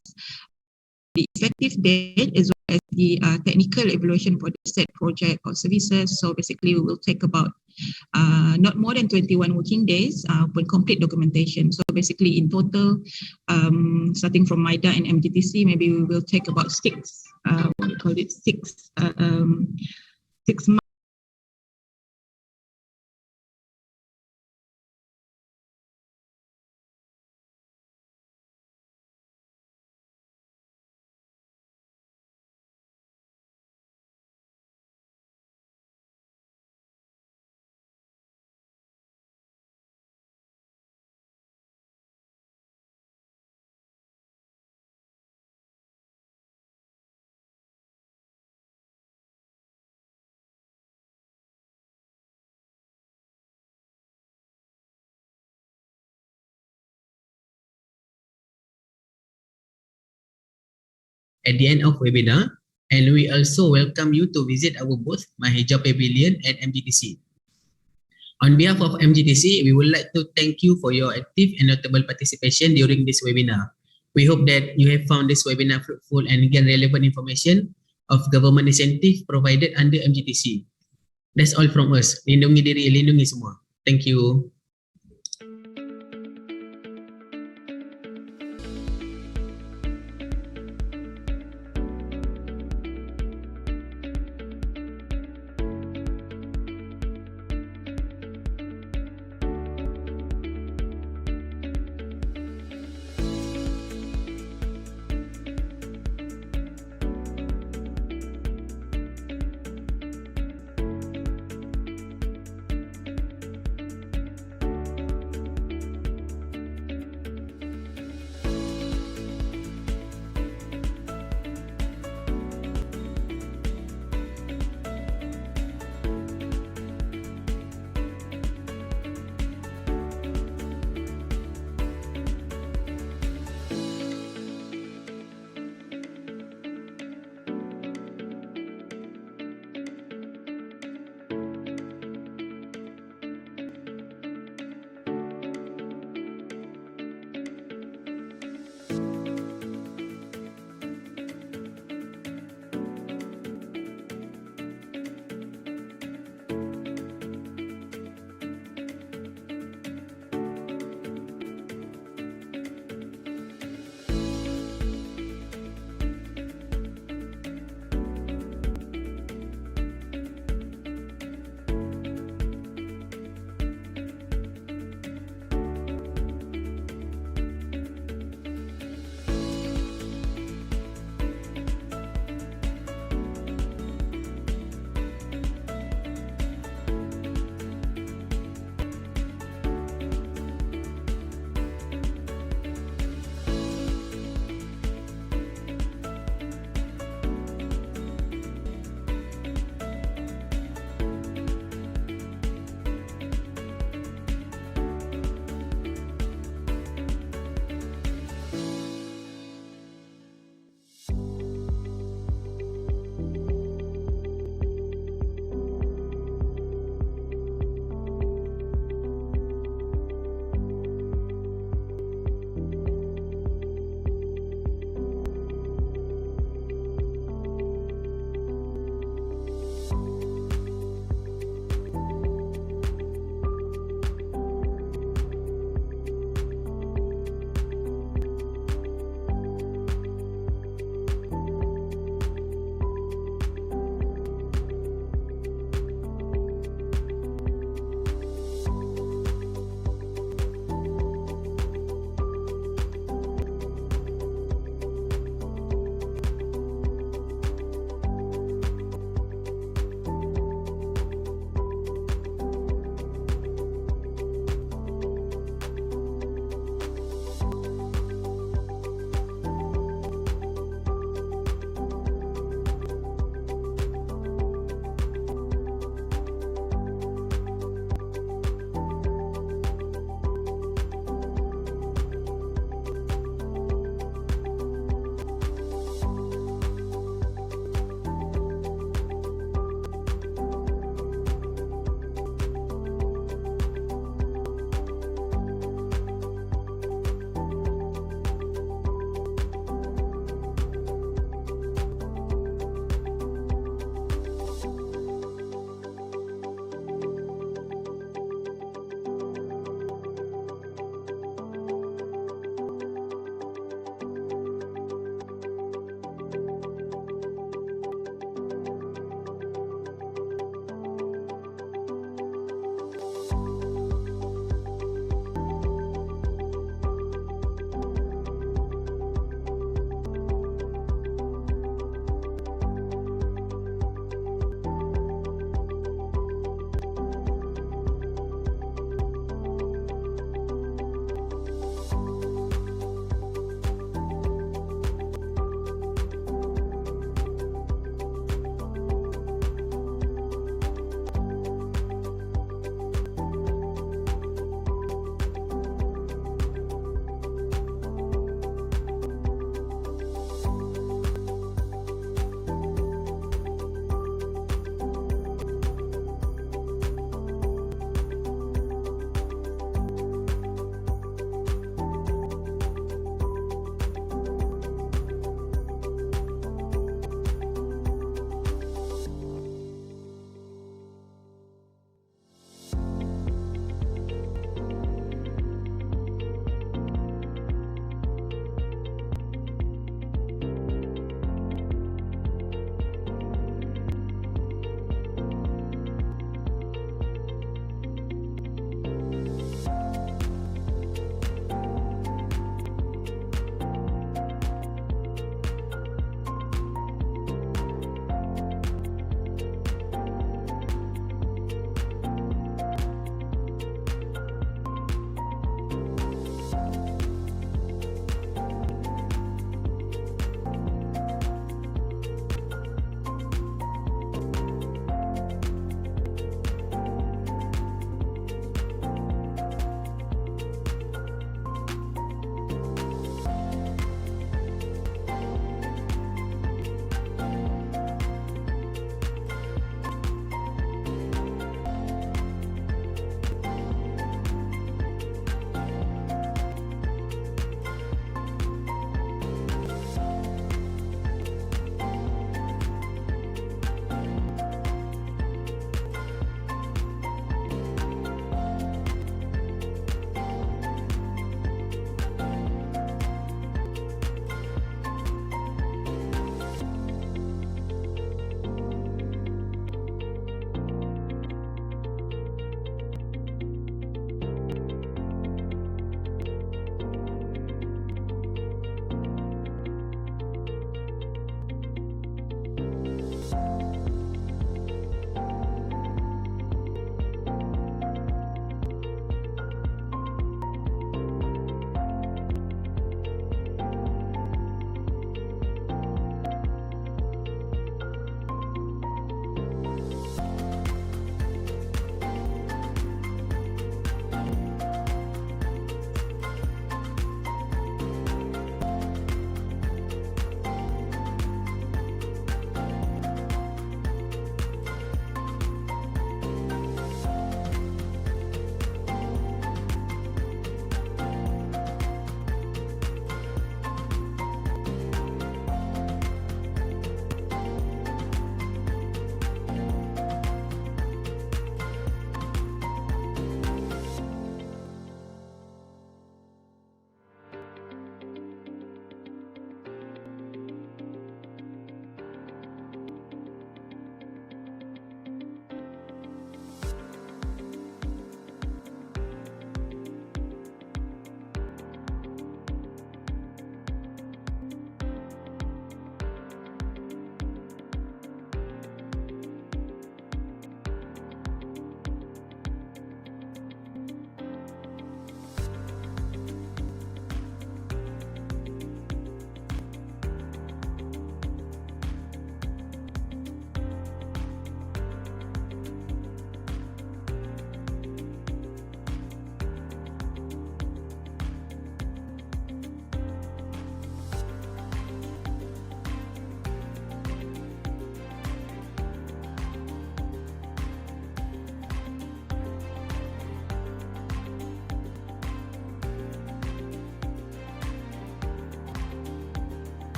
the effective date as well as the technical evaluation for the said project or services. So basically, we will take about not more than 21 working days for complete documentation. So basically, in total, starting from MIDA and MGTC, maybe we will take about 6 months. At the end of webinar, and we also welcome you to visit our booth, Mahijau Pavilion at MGTC. On behalf of MGTC, we would like to thank you for your active and notable participation during this webinar. We hope that you have found this webinar fruitful and gain relevant information of government incentive provided under MGTC. That's all from us. Lindungi diri, lindungi semua. Thank you.